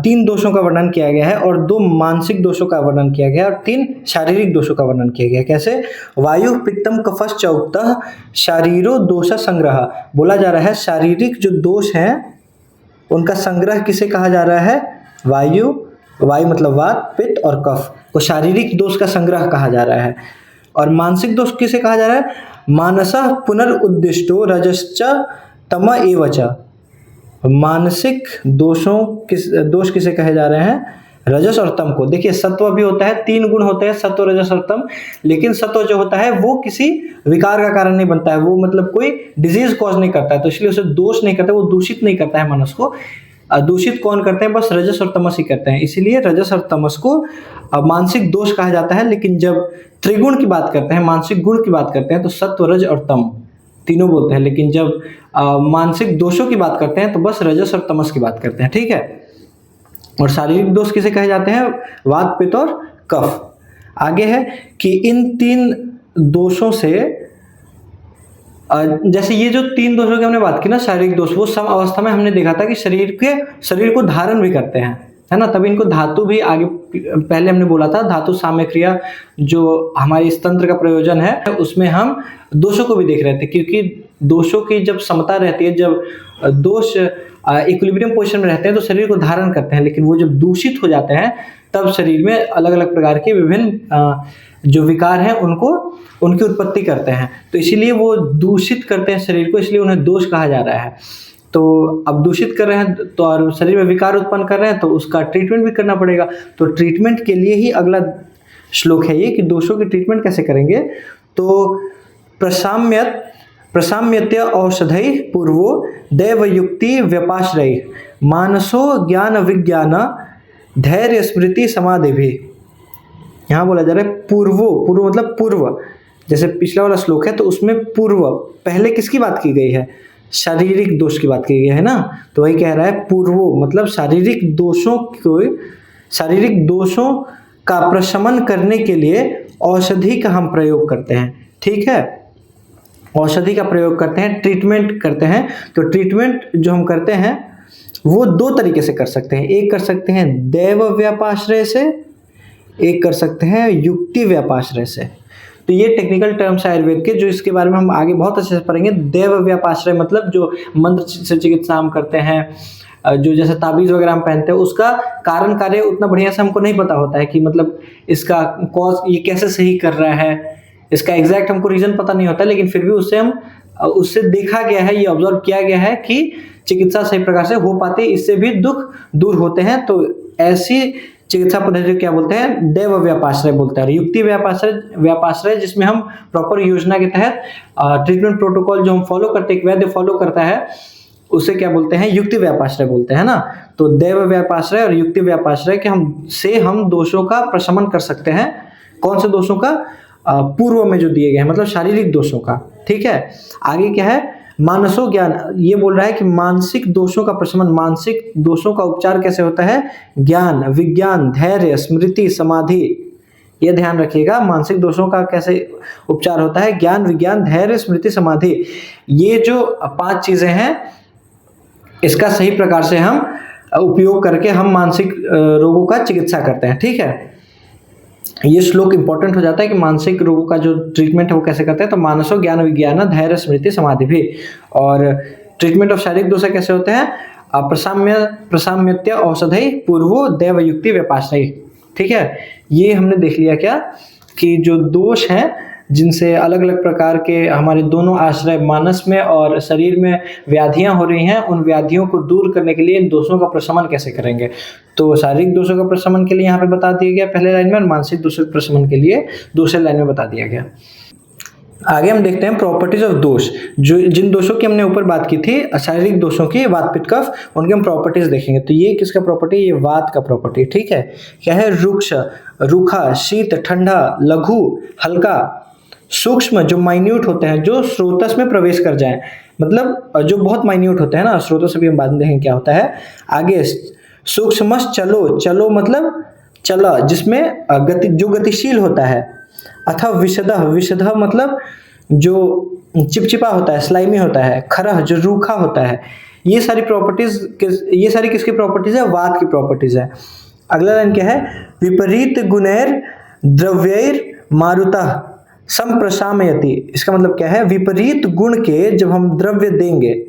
3 दोषों का वर्णन किया गया है और 2 मानसिक दोषों का वर्णन किया गया है और 3 शारीरिक दोषों का वर्णन किया गया है। कैसे, वायु पित्तम कफश्च उक्तः शारीरो दोष संग्रह, बोला जा रहा है शारीरिक जो दोष हैं उनका संग्रह किसे कहा जा रहा है, वायु मतलब वात, पित्त और कफ को शारीरिक दोष का संग्रह कहा जा रहा है। और मानसिक दोष किसे कहा जा रहा है, मानसः पुनरुद्दिष्टो रजश्च तम एव च, मानसिक दोष किसे कहे जा रहे हैं, रजस और तम को। देखिए सत्व भी होता है, 3 गुण होते हैं, सत्व, रजस और तम, लेकिन सत्व जो होता है वो किसी विकार का कारण नहीं बनता है, वो मतलब कोई डिजीज कॉज नहीं करता है, तो इसलिए उसे दोष नहीं करता, वो दूषित नहीं करता है मनुष्य को। दूषित कौन करते हैं, बस रजस और तमस ही करते हैं, इसीलिए रजस और तमस को मानसिक दोष कहा जाता है। लेकिन जब त्रिगुण की बात करते हैं, मानसिक गुण की बात करते हैं, तो सत्व, रज और तम तीनों बोलते हैं। लेकिन जब मानसिक दोषों की बात करते हैं तो बस रजस और तमस की बात करते हैं। ठीक है, और शारीरिक दोष किसे कहे जाते हैं, वात, पित्त और कफ। आगे है कि इन 3 दोषों से, जैसे ये जो 3 दोषों की हमने बात की ना, शारीरिक दोष, वो सम अवस्था में हमने देखा था कि शरीर को धारण भी करते हैं, है ना, तभी इनको धातु भी, आगे पहले हमने बोला था धातु साम्य क्रिया जो हमारे इस तंत्र का प्रयोजन है, उसमें हम दोषों को भी देख रहे थे, क्योंकि दोषों की जब समता रहती है, जब दोष इक्विलिब्रियम पोजीशन में रहते हैं तो शरीर को धारण करते हैं, लेकिन वो जब दूषित हो जाते हैं तब शरीर में अलग अलग प्रकार के विभिन्न जो विकार हैं उनकी उत्पत्ति करते हैं, तो इसीलिए वो दूषित करते हैं शरीर को, इसलिए उन्हें दोष कहा जा रहा है। तो अब दूषित कर रहे हैं तो और शरीर में विकार उत्पन्न कर रहे हैं तो उसका ट्रीटमेंट भी करना पड़ेगा। तो ट्रीटमेंट के लिए ही अगला श्लोक है ये कि दोषों की ट्रीटमेंट कैसे करेंगे। तो प्रसाम्यत्य औषधै पूर्वो दैवयुक्ति व्यपाश्रय मानसो ज्ञान विज्ञान धैर्य स्मृति समाधि भी। यहाँ बोला जा रहा है पूर्व मतलब पूर्व, जैसे पिछला वाला श्लोक है तो उसमें पूर्व पहले किसकी बात की गई है, शारीरिक दोष की बात की गई है ना, तो वही कह रहा है पूर्वो मतलब शारीरिक दोषों का प्रशमन करने के लिए औषधि का हम प्रयोग करते हैं। ठीक है, औषधि का प्रयोग करते हैं, ट्रीटमेंट करते हैं। तो ट्रीटमेंट जो हम करते हैं वो 2 तरीके से कर सकते हैं, एक कर सकते हैं दैव व्यापाश्रय से, एक कर सकते हैं युक्ति व्यापाश्रय से। तो ये टेक्निकल टर्म्स है आयुर्वेद के, जो इसके बारे में हम आगे बहुत अच्छे से पढ़ेंगे। दैव व्यापाश्रय मतलब जो मंत्र से चिकित्सा हम करते हैं, जो जैसे ताबीज वगैरह हम पहनते हैं, उसका कारण कार्य उतना बढ़िया से हमको नहीं पता होता है कि मतलब इसका कॉज ये कैसे सही कर रहा है, इसका एग्जैक्ट हमको रीजन पता नहीं होता, लेकिन फिर भी उससे देखा गया है, ये ऑब्जर्व किया गया है कि चिकित्सा सही प्रकार से हो पाती है, इससे भी दुख दूर होते हैं। तो ऐसी चिकित्सा पद्धति क्या बोलते हैं, दैव व्यापाश्रय बोलते हैं। युक्ति व्यापाश्रय जिसमें हम प्रॉपर योजना के तहत ट्रीटमेंट प्रोटोकॉल जो हम फॉलो करते हैं, एक वैद्य फॉलो करता है, उसे क्या बोलते हैं, युक्ति व्यापाश्रय बोलते हैं ना। तो दैव व्यापाश्रय और युक्ति व्यापाश्रय के हम दोषों का प्रशमन कर सकते हैं। कौन से दोषों का, पूर्व में जो दिए गए हैं, मतलब शारीरिक दोषों का। ठीक है, आगे क्या है, मानसो ज्ञान, ये बोल रहा है कि मानसिक दोषों का प्रशमन, मानसिक दोषों का उपचार कैसे होता है, ज्ञान विज्ञान धैर्य स्मृति समाधि, ये ध्यान रखिएगा। मानसिक दोषों का कैसे उपचार होता है, ज्ञान विज्ञान धैर्य स्मृति समाधि, ये जो 5 चीजें हैं इसका सही प्रकार से हम उपयोग करके हम मानसिक रोगों का चिकित्सा करते हैं। ठीक है, ये श्लोक इंपॉर्टेंट हो जाता है कि मानसिक रोगों का जो ट्रीटमेंट है वो कैसे करते हैं। तो मानसो ज्ञान विज्ञान धैर्य स्मृति समाधि भी। और ट्रीटमेंट ऑफ शारीरिक दोष कैसे होते हैं, प्रसाम्यत्य औषधि पूर्वो दैवयुक्ति व्यापाश्रय। ठीक है, ये हमने देख लिया क्या कि जो दोष हैं जिनसे अलग अलग प्रकार के हमारे दोनों आश्रय मानस में और शरीर में व्याधियां हो रही हैं, उन व्याधियों को दूर करने के लिए इन दोषों का प्रशमन कैसे करेंगे। तो शारीरिक दोषों का प्रशमन के लिए यहाँ पे बता दिया गया पहले लाइन में, और मानसिक दोषों के प्रशमन के लिए दूसरे लाइन में बता दिया गया। आगे हम देखते हैं प्रॉपर्टीज ऑफ दोष। जो जिन दोषों की हमने ऊपर बात की थी, शारीरिक दोषों की, वात पित्त कफ, उनके हम प्रॉपर्टीज देखेंगे। तो ये किसका प्रॉपर्टी, ये वात का प्रॉपर्टी, ठीक है। क्या है, रुक्ष, रूखा, शीत, ठंडा, लघु, हल्का, सूक्ष्म जो माइन्यूट होते हैं, जो स्रोतस में प्रवेश कर जाएं, मतलब जो बहुत माइन्यूट होते हैं ना, स्रोतस से भी हम बाद में देखेंगे क्या होता है। आगे सूक्ष्म चलो, चलो मतलब चला, जिसमें गति, जो गतिशील होता है। अथा विशदः, विशदः मतलब जो चिपचिपा होता है, स्लाइमी होता है। खरह जो रूखा होता है। ये सारी प्रॉपर्टीज, ये सारी किसकी प्रॉपर्टीज है, वात की प्रॉपर्टीज है। अगला लाइन क्या है, विपरीत गुणैर द्रव्यैर मारुतः संप्रशामयति। इसका मतलब क्या है, विपरीत गुण के जब हम द्रव्य देंगे,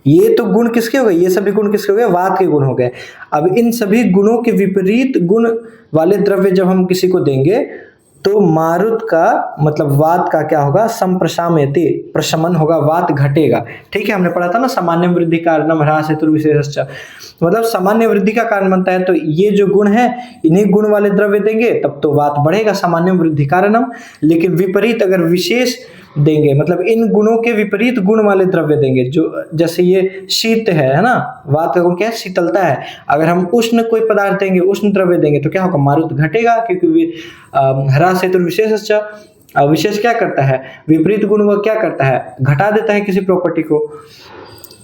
ये तो गुण किसके हो गए, ये सभी गुण किसके हो गए, वात के गुण हो गए। अब इन सभी गुणों के विपरीत गुण वाले द्रव्य जब हम किसी को देंगे, तो मारुत का मतलब वात का क्या होगा, संप्रशामयति, प्रशमन होगा, वात घटेगा। ठीक है, हमने पढ़ा था ना, सामान्य वृद्धि कारणम ह्रास हेतु विशेषश्च, मतलब सामान्य वृद्धि का कारण बनता है। तो ये जो गुण है, इन्हीं गुण वाले द्रव्य देंगे तब तो वात बढ़ेगा, सामान्य वृद्धि कारणम। लेकिन विपरीत अगर विशेष देंगे, मतलब इन गुणों के विपरीत गुण वाले द्रव्य देंगे, जो जैसे ये शीत है ना, वात का गुण क्या है, शीतलता है। अगर हम उष्ण कोई पदार्थ देंगे, उष्ण द्रव्य देंगे, तो क्या होगा, मारुत घटेगा, क्योंकि ह्रास हेतु विशेषश्च, विशेष क्या करता है, विपरीत गुण वह क्या करता है, घटा देता है किसी प्रॉपर्टी को।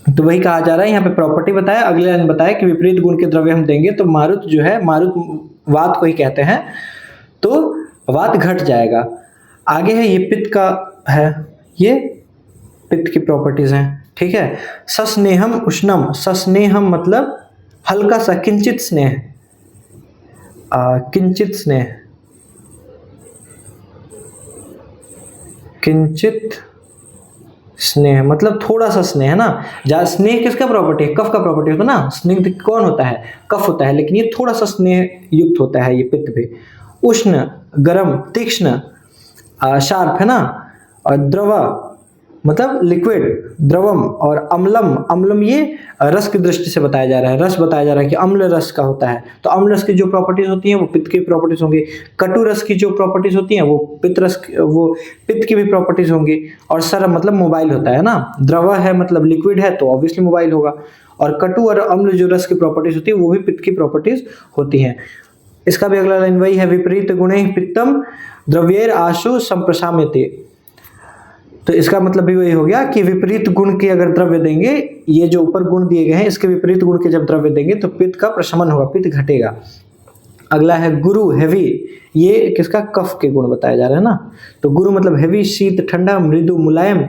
तो वही कहा जा रहा है, यहाँ पे प्रॉपर्टी बताया, अगले लाइन बताया कि विपरीत गुण के द्रव्य हम देंगे तो मारुत जो है, मारुत वात को ही कहते हैं, तो वात घट जाएगा। आगे है, ये पित्त का है, ये पित्त की प्रॉपर्टीज हैं, ठीक है। सस्नेहम उष्णम, सस्नेहम मतलब हल्का सा, किंचित स्नेह, किंचित स्नेह, किंचित स्नेह मतलब थोड़ा सा स्नेह है ना। ज्यादा स्नेह किसका प्रॉपर्टी है, कफ का प्रॉपर्टी होता है ना। स्निग्ध कौन होता है, कफ होता है, लेकिन ये थोड़ा सा स्नेह युक्त होता है, ये पित्त भी। उष्ण, गर्म, तीक्ष्ण, शार्प है ना। और द्रव मतलब लिक्विड, द्रवम, और अम्लम, अम्लम ये रस की दृष्टि से बताया जा रहा है, रस बताया जा रहा है कि अम्ल रस का होता है। तो अम्ल रस की जो प्रॉपर्टीज होती हैं वो पित्त की प्रॉपर्टीज होंगी। कटु रस की जो प्रॉपर्टीज होती हैं वो पित्त की भी प्रॉपर्टीज होंगी। और सरम मतलब मोबाइल होता है ना। द्रव है मतलब लिक्विड है, तो ऑब्वियसली मोबाइल होगा। और कटु और अम्ल जो रस की प्रॉपर्टीज होती है वो भी पित्त की प्रॉपर्टीज होती हैं। इसका भी अगला लाइन वही है, विपरीत गुणे पित्तम द्रव्येर आशु संप्रशाम्यते। तो इसका मतलब भी वही हो गया कि विपरीत गुण के अगर द्रव्य देंगे, ये जो ऊपर गुण दिए गए हैं इसके विपरीत गुण के जब द्रव्य देंगे तो पित्त का प्रशमन होगा, पित्त घटेगा। अगला है गुरु, हैवी, ये किसका, कफ के गुण बताया जा रहा है ना। तो गुरु मतलब हैवी, शीत, ठंडा, मृदु, मुलायम,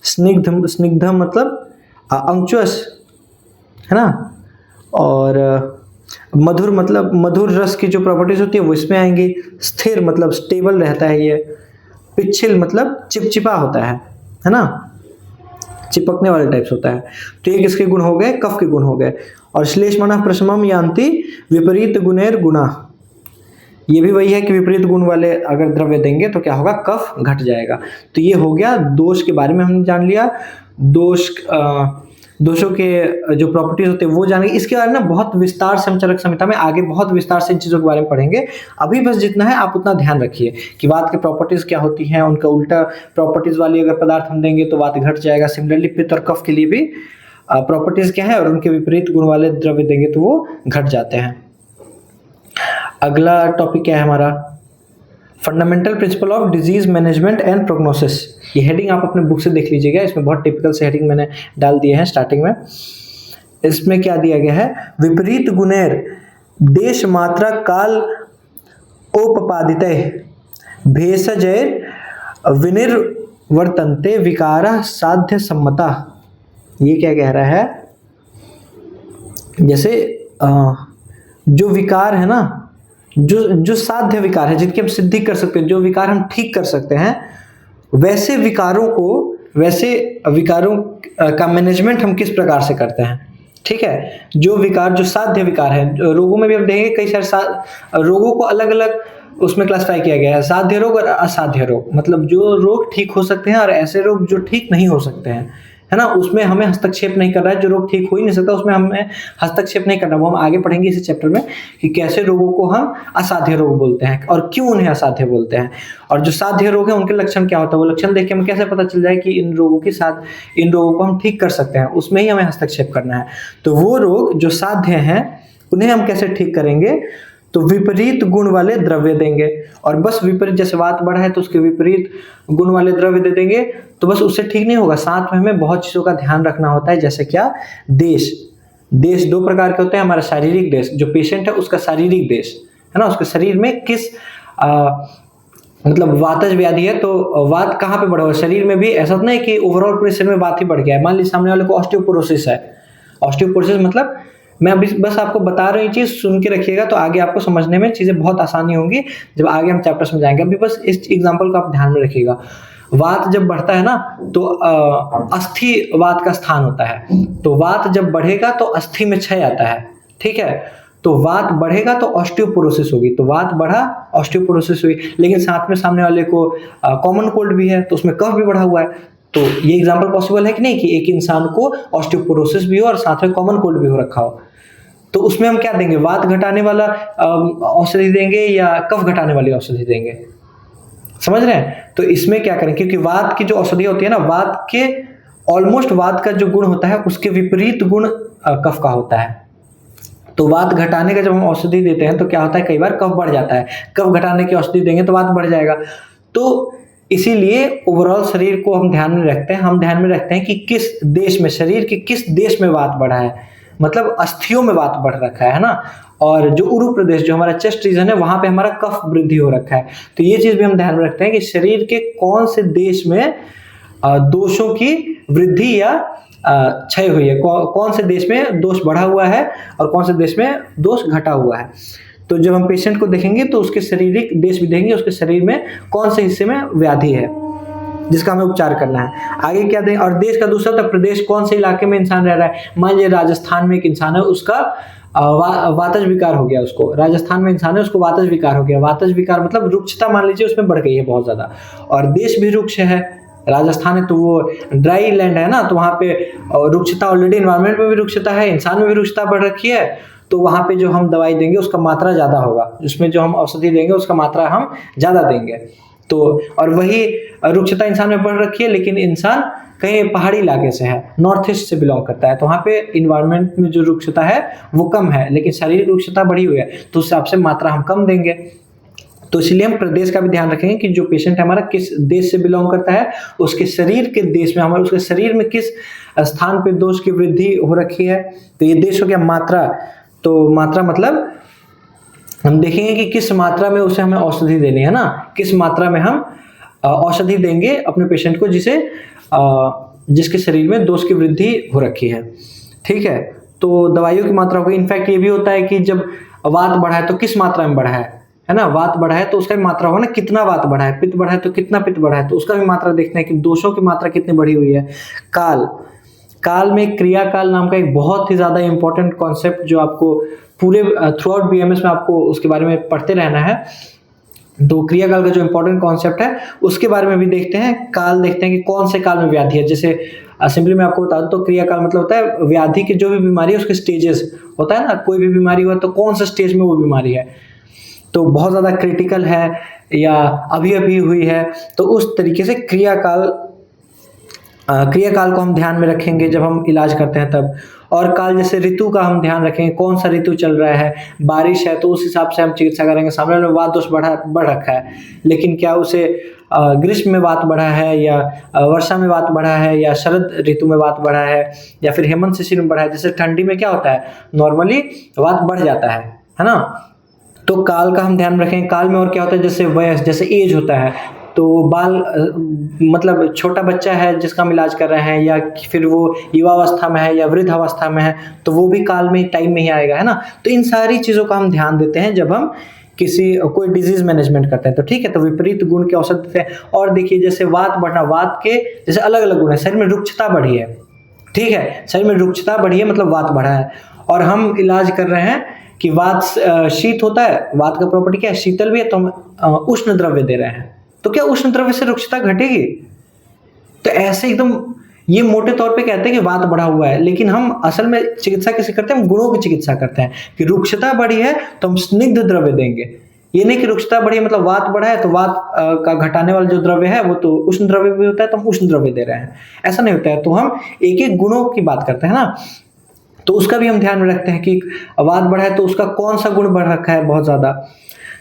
स्निग्ध, स्निग्धम मतलब अंकुश है ना। और मधुर मतलब मधुर रस की जो प्रॉपर्टीज होती है वो इसमें आएंगी। स्थिर मतलब स्टेबल रहता है ये। पिच्छिल मतलब चिपचिपा होता है ना, चिपकने वाले टाइप्स होता है। तो ये किसके गुण हो गए, कफ के गुण हो गए। और श्लेष्मणः प्रशमम यान्ति विपरीत गुणैर गुणा, ये भी वही है कि विपरीत गुण वाले अगर द्रव्य देंगे तो क्या होगा, कफ घट जाएगा। तो ये हो गया दोष के बारे में हमने जान लिया। दोषों के जो प्रॉपर्टीज होते हैं वो जानेंगे। इसके बारे में बहुत विस्तार से हम चरक संहिता में आगे बहुत विस्तार से इन चीज़ों के बारे में पढ़ेंगे। अभी बस जितना है आप उतना ध्यान रखिए कि वात के प्रॉपर्टीज क्या होती हैं, उनका उल्टा प्रॉपर्टीज वाली अगर पदार्थ हम देंगे तो वात घट जाएगा। सिमिलरली पित्त और कफ के लिए भी प्रॉपर्टीज क्या है और उनके विपरीत गुण वाले द्रव्य देंगे तो वो घट जाते हैं। अगला टॉपिक क्या है हमारा, fundamental principle of disease management and prognosis. ये हेडिंग आप अपने बुक से देख लीजिएगा, इसमें बहुत टिपिकल से हेडिंग मैंने डाल दिए हैं स्टार्टिंग में। इसमें क्या दिया गया है, विपरीत गुणैर देश मात्रा काल ओपपादितैः भेषजैर विनिर्वर्तन्ते विकारः साध्य सम्मता। ये क्या कह रहा है, जैसे जो विकार है ना, जो साध्य विकार है, जिनकी हम सिद्धि कर सकते हैं, जो विकार हम ठीक कर सकते हैं, वैसे विकारों का मैनेजमेंट हम किस प्रकार से करते हैं। ठीक है। जो विकार, जो साध्य विकार है, रोगों में भी हम देखेंगे कई सारे रोगों को अलग अलग उसमें क्लासिफाई किया गया है, साध्य रोग और असाध्य रोग। मतलब जो रोग ठीक हो सकते हैं और ऐसे रोग जो ठीक नहीं हो सकते हैं, है ना, उसमें हमें हस्तक्षेप नहीं करना है। जो रोग ठीक हो ही नहीं सकता उसमें हमें हस्तक्षेप नहीं करना। वो हम आगे पढ़ेंगे इसी चैप्टर में कि कैसे रोगों को हम असाध्य रोग बोलते हैं और क्यों उन्हें असाध्य बोलते हैं, और जो साध्य रोग है उनके लक्षण क्या होता है। वो लक्षण देख के हमें कैसे पता चल जाए कि इन रोगों को हम ठीक कर सकते हैं, उसमें ही हमें हस्तक्षेप करना है। तो वो रोग जो साध्य हैं उन्हें हम कैसे ठीक करेंगे, तो विपरीत गुण वाले द्रव्य देंगे। और बस विपरीत, जैसे वात बढ़ा है तो उसके विपरीत गुण वाले द्रव्य दे देंगे तो बस उससे ठीक नहीं होगा। साथ में हमें बहुत चीजों का ध्यान रखना होता है, जैसे क्या, देश। देश दो प्रकार के होते हैं, हमारा शारीरिक देश, जो पेशेंट है उसका शारीरिक देश, है ना, उसके शरीर में किस मतलब वातज व्याधि है तो वात कहाँ पे बढ़ा हुआ है शरीर में भी। ऐसा तो नहीं कि ओवरऑल पूरे शरीर में वात ही बढ़ गया है। मान लीजिए सामने वाले को ऑस्टियोपोरोसिस है। ऑस्टियोपोरोसिस मतलब, मैं अभी बस आपको बता रही चीज सुन के रखिएगा तो आगे आपको समझने में चीजें बहुत आसानी होंगी जब आगे हम चैप्टर्स में जाएंगे। अभी बस इस एग्जांपल को आप ध्यान में रखिएगा। वात जब बढ़ता है ना तो अस्थि वात का स्थान होता है, तो वात जब बढ़ेगा तो अस्थि में क्षय आता है, ठीक है। तो वात बढ़ेगा तो ऑस्टियोपोरोसिस होगी, तो वात बढ़ा ऑस्टियोपोरोसिस हुई। लेकिन साथ में सामने वाले को कॉमन कोल्ड भी है तो उसमें कफ भी बढ़ा हुआ है, तो ये एग्जांपल पॉसिबल है कि नहीं कि एक इंसान को ऑस्टियोपोरोसिस भी हो और साथ में कॉमन कोल्ड भी हो रखा हो। तो उसमें हम क्या देंगे, वात घटाने वाला औषधि देंगे या कफ घटाने वाली औषधि देंगे, समझ रहे हैं। तो इसमें क्या करें, क्योंकि वात की जो औषधि होती है ना, वात के ऑलमोस्ट वात का जो गुण होता है उसके विपरीत गुण कफ का होता है। तो वात घटाने का जब हम औषधि देते हैं तो क्या होता है, कई बार कफ बढ़ जाता है। कफ घटाने की औषधि देंगे तो वात बढ़ जाएगा। तो इसीलिए ओवरऑल शरीर को हम ध्यान में रखते हैं। हम ध्यान में रखते हैं कि किस देश में, शरीर के किस देश में वात बढ़ा है, मतलब अस्थियों में वात बढ़ रखा है ना। और जो उरु प्रदेश, जो हमारा चेस्ट रीजन है, वहां पे हमारा कफ वृद्धि हो रखा है। तो ये चीज भी हम ध्यान में रखते हैं कि शरीर के कौन से देश में दोषों की वृद्धि या क्षय हुई है, कौन से देश में दोष बढ़ा हुआ है और कौन से देश में दोष घटा हुआ है। तो जब हम पेशेंट को देखेंगे तो उसके शारीरिक देश भी देखेंगे, उसके शरीर में कौन से हिस्से में व्याधि है जिसका हमें उपचार करना है। आगे क्या दें, और देश का दूसरा था प्रदेश, कौन से इलाके में इंसान रह रहा है। मान लीजिए राजस्थान में एक इंसान है, उसका वातज विकार हो गया, उसको राजस्थान में इंसान है उसको वातज विकार हो गया। वातज विकार मतलब रुक्षता मान लीजिए उसमें बढ़ गई है बहुत ज्यादा, और देश भी रुक्ष है, राजस्थान है तो वो ड्राई लैंड है ना, तो वहाँ पे रुक्षता ऑलरेडी, इन्वायरमेंट में भी रुक्षता है, इंसान में भी रुक्षता बढ़ रखी है। तो वहाँ पे जो हम दवाई देंगे उसका मात्रा ज्यादा होगा, उसमें जो हम औषधि देंगे उसका मात्रा हम ज्यादा देंगे। तो और वही रुक्षता इंसान में बढ़ रखी है, लेकिन इंसान कहीं पहाड़ी इलाके से है, नॉर्थ ईस्ट से बिलोंग करता है, तो वहाँ पे इन्वायरमेंट में जो रुक्षता है वो कम है, लेकिन शारीरिक रुक्षता बढ़ी हुई है, तो उस हिसाब से मात्रा हम कम देंगे। तो इसलिए हम प्रदेश का भी ध्यान रखेंगे कि जो पेशेंट हमारा किस देश से बिलोंग करता है, उसके शरीर के देश में, हमारे उसके शरीर में किस स्थान पे दोष की वृद्धि हो रखी है। तो ये देश हो गया। मात्रा, तो मात्रा मतलब हम देखेंगे कि किस मात्रा में उसे हमें औषधि देनी है ना, किस मात्रा में हम औषधि देंगे अपने पेशेंट को जिसके शरीर में दोष की वृद्धि हो रखी है, ठीक है। तो दवाइयों की मात्रा होगी। इनफैक्ट ये भी होता है कि जब वात बढ़ा है तो किस मात्रा में बढ़ा है ना, वात बढ़ा है तो उसका भी मात्रा होगा ना, कितना वात बढ़ा है। पित्त बढ़ा है तो कितना पित्त बढ़ा है, तो उसका भी मात्रा देखते हैं कि दोषों की मात्रा कितनी बढ़ी हुई है। काल में क्रिया काल नाम का एक बहुत ही ज्यादा इंपॉर्टेंट कॉन्सेप्ट जो आपको पूरे थ्रू आउट बीएमएस में आपको उसके बारे में पढ़ते रहना है। तो क्रिया काल का जो इंपॉर्टेंट कॉन्सेप्ट है उसके बारे में भी देखते हैं। काल देखते हैं कि कौन से काल में व्याधि है। जैसे सिंपली मैं आपको बता दूं तो क्रिया काल मतलब होता है व्याधि की जो भी बीमारी है उसके स्टेजेस होता है ना, कोई भी बीमारी हुआ तो कौन सा स्टेज में वो बीमारी है, तो बहुत ज्यादा क्रिटिकल है या अभी अभी हुई है, तो उस तरीके से क्रियाकाल को हम ध्यान में रखेंगे जब हम इलाज करते हैं तब। और काल जैसे ऋतु का हम ध्यान रखेंगे, कौन सा ऋतु चल रहा है, बारिश है तो उस हिसाब से हम चिकित्सा करेंगे। सामने वाले में वात दोष बढ़ रखा है, लेकिन क्या उसे ग्रीष्म में वात बढ़ा है या वर्षा में वात बढ़ा है या शरद ऋतु में वात बढ़ा है या फिर हेमंत शिशिर में बढ़ा है। जैसे ठंडी में क्या होता है, नॉर्मली वात बढ़ जाता है ना। तो काल का हम ध्यान रखें। काल में और क्या होता है, जैसे वयस, जैसे एज होता है, तो बाल मतलब छोटा बच्चा है जिसका हम इलाज कर रहे हैं या फिर वो युवावस्था में है या वृद्ध अवस्था में है, तो वो भी काल में टाइम में ही आएगा, है ना। तो इन सारी चीज़ों का हम ध्यान देते हैं जब हम कोई डिजीज मैनेजमेंट करते हैं। तो ठीक है, तो विपरीत गुण के औषध देते हैं। और देखिए जैसे वात बढ़ना, वात के जैसे अलग अलग गुण है, शरीर में रुक्षता बढ़ी है, ठीक है, शरीर में रुक्षता बढ़ी है मतलब वात बढ़ा है, और हम इलाज कर रहे हैं कि वात शीत होता है, वात का प्रॉपर्टी क्या है, शीतल भी है, तो हम उष्ण द्रव्य दे रहे हैं, तो क्या उष्ण द्रव्य से रुक्षता घटेगी? तो ऐसे एकदम ये मोटे तौर पे कहते हैं कि वात बढ़ा हुआ है, लेकिन हम असल में चिकित्सा कैसे करते हैं, हम गुणों की चिकित्सा करते हैं कि रुक्षता बढ़ी है तो हम स्निग्ध द्रव्य देंगे। ये नहीं कि रुक्षता बढ़ी है मतलब वात बढ़ा है तो वात का घटाने वाला जो द्रव्य है वो तो उष्ण द्रव्य भी होता है, तो हम उष्ण द्रव्य दे रहे हैं, ऐसा नहीं होता है। तो हम एक एक गुणों की बात करते हैं ना, तो उसका भी हम ध्यान में रखते हैं कि वात बढ़ा है तो उसका कौन सा गुण बढ़ रखा है बहुत ज्यादा।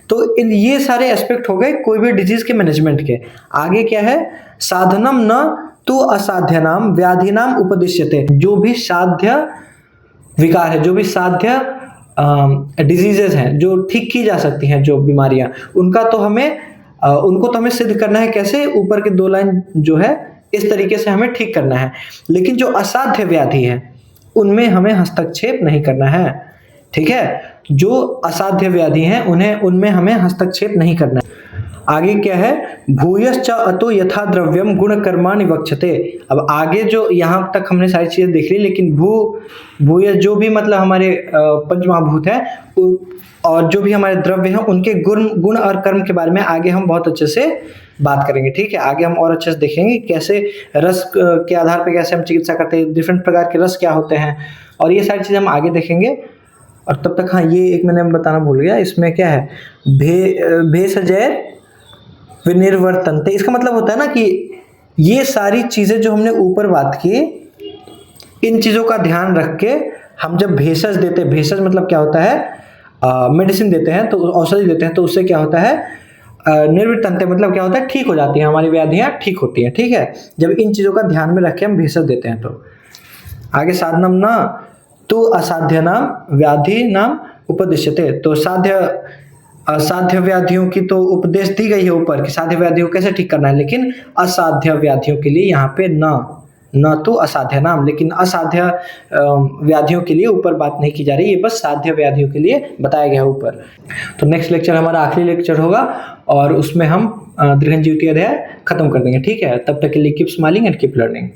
तो इन ये सारे एस्पेक्ट हो गए कोई भी डिजीज के मैनेजमेंट के। आगे क्या है, साधनम न तो असाध्य नाम व्याधि नाम उपदिश्यते, जो भी साध्य विकार है, जो भी साध्य डिजीजेज हैं जो ठीक की जा सकती हैं, जो बीमारियां, उनका तो हमें उनको तो हमें सिद्ध करना है। कैसे? ऊपर के 2 लाइन जो है इस तरीके से हमें ठीक करना है, लेकिन जो असाध्य व्याधि है उनमें हमें हस्तक्षेप नहीं करना है, ठीक है। जो असाध्य व्याधि हैं उनमें हमें हस्तक्षेप नहीं करना है। आगे क्या है, भूयश्च अतो यथा द्रव्यम गुण कर्माणि वक्षते। अब आगे जो यहाँ तक हमने सारी चीजें देख ली, लेकिन भूय जो भी मतलब हमारे पंचमहाभूत है और जो भी हमारे द्रव्य हैं उनके गुण और कर्म के बारे में आगे हम बहुत अच्छे से बात करेंगे, ठीक है। आगे हम और अच्छे से देखेंगे कैसे रस के आधार पर कैसे हम चिकित्सा करते हैं, डिफरेंट प्रकार के रस क्या होते हैं, और ये सारी चीजें हम आगे देखेंगे। और तब तक हाँ, ये एक मैंने बताना भूल गया, इसमें क्या है, भेषजैर विनिर्वर्तन्ते, इसका मतलब होता है ना कि ये सारी चीजें जो हमने ऊपर बात की, इन चीजों का ध्यान रख के हम जब भेषज देते हैं, भेषज मतलब क्या होता है, मेडिसिन देते हैं, तो औषधि देते हैं, तो उससे क्या होता है, निर्वर्तन्ते मतलब क्या होता है, ठीक हो जाती है, हमारी व्याधियां ठीक होती हैं, ठीक है। जब इन चीजों का ध्यान में रख के हम भेषज देते हैं। तो आगे साधनम ना तो असाध्य नाम व्याधि नाम उपदिश्यते, तो असाध्य व्याधियों की तो उपदेश दी गई है ऊपर कि साध्य व्याधियों को कैसे ठीक करना है, लेकिन असाध्य व्याधियों के लिए यहाँ पे न तो असाध्य नाम, लेकिन असाध्य व्याधियों के लिए ऊपर बात नहीं की जा रही, ये बस साध्य व्याधियों के लिए बताया गया है ऊपर। तो नेक्स्ट लेक्चर हमारा आखिरी लेक्चर होगा और उसमें हम दृढ़ अध्याय खत्म कर देंगे, ठीक है। तब तक के लिए keep smiling and keep learning.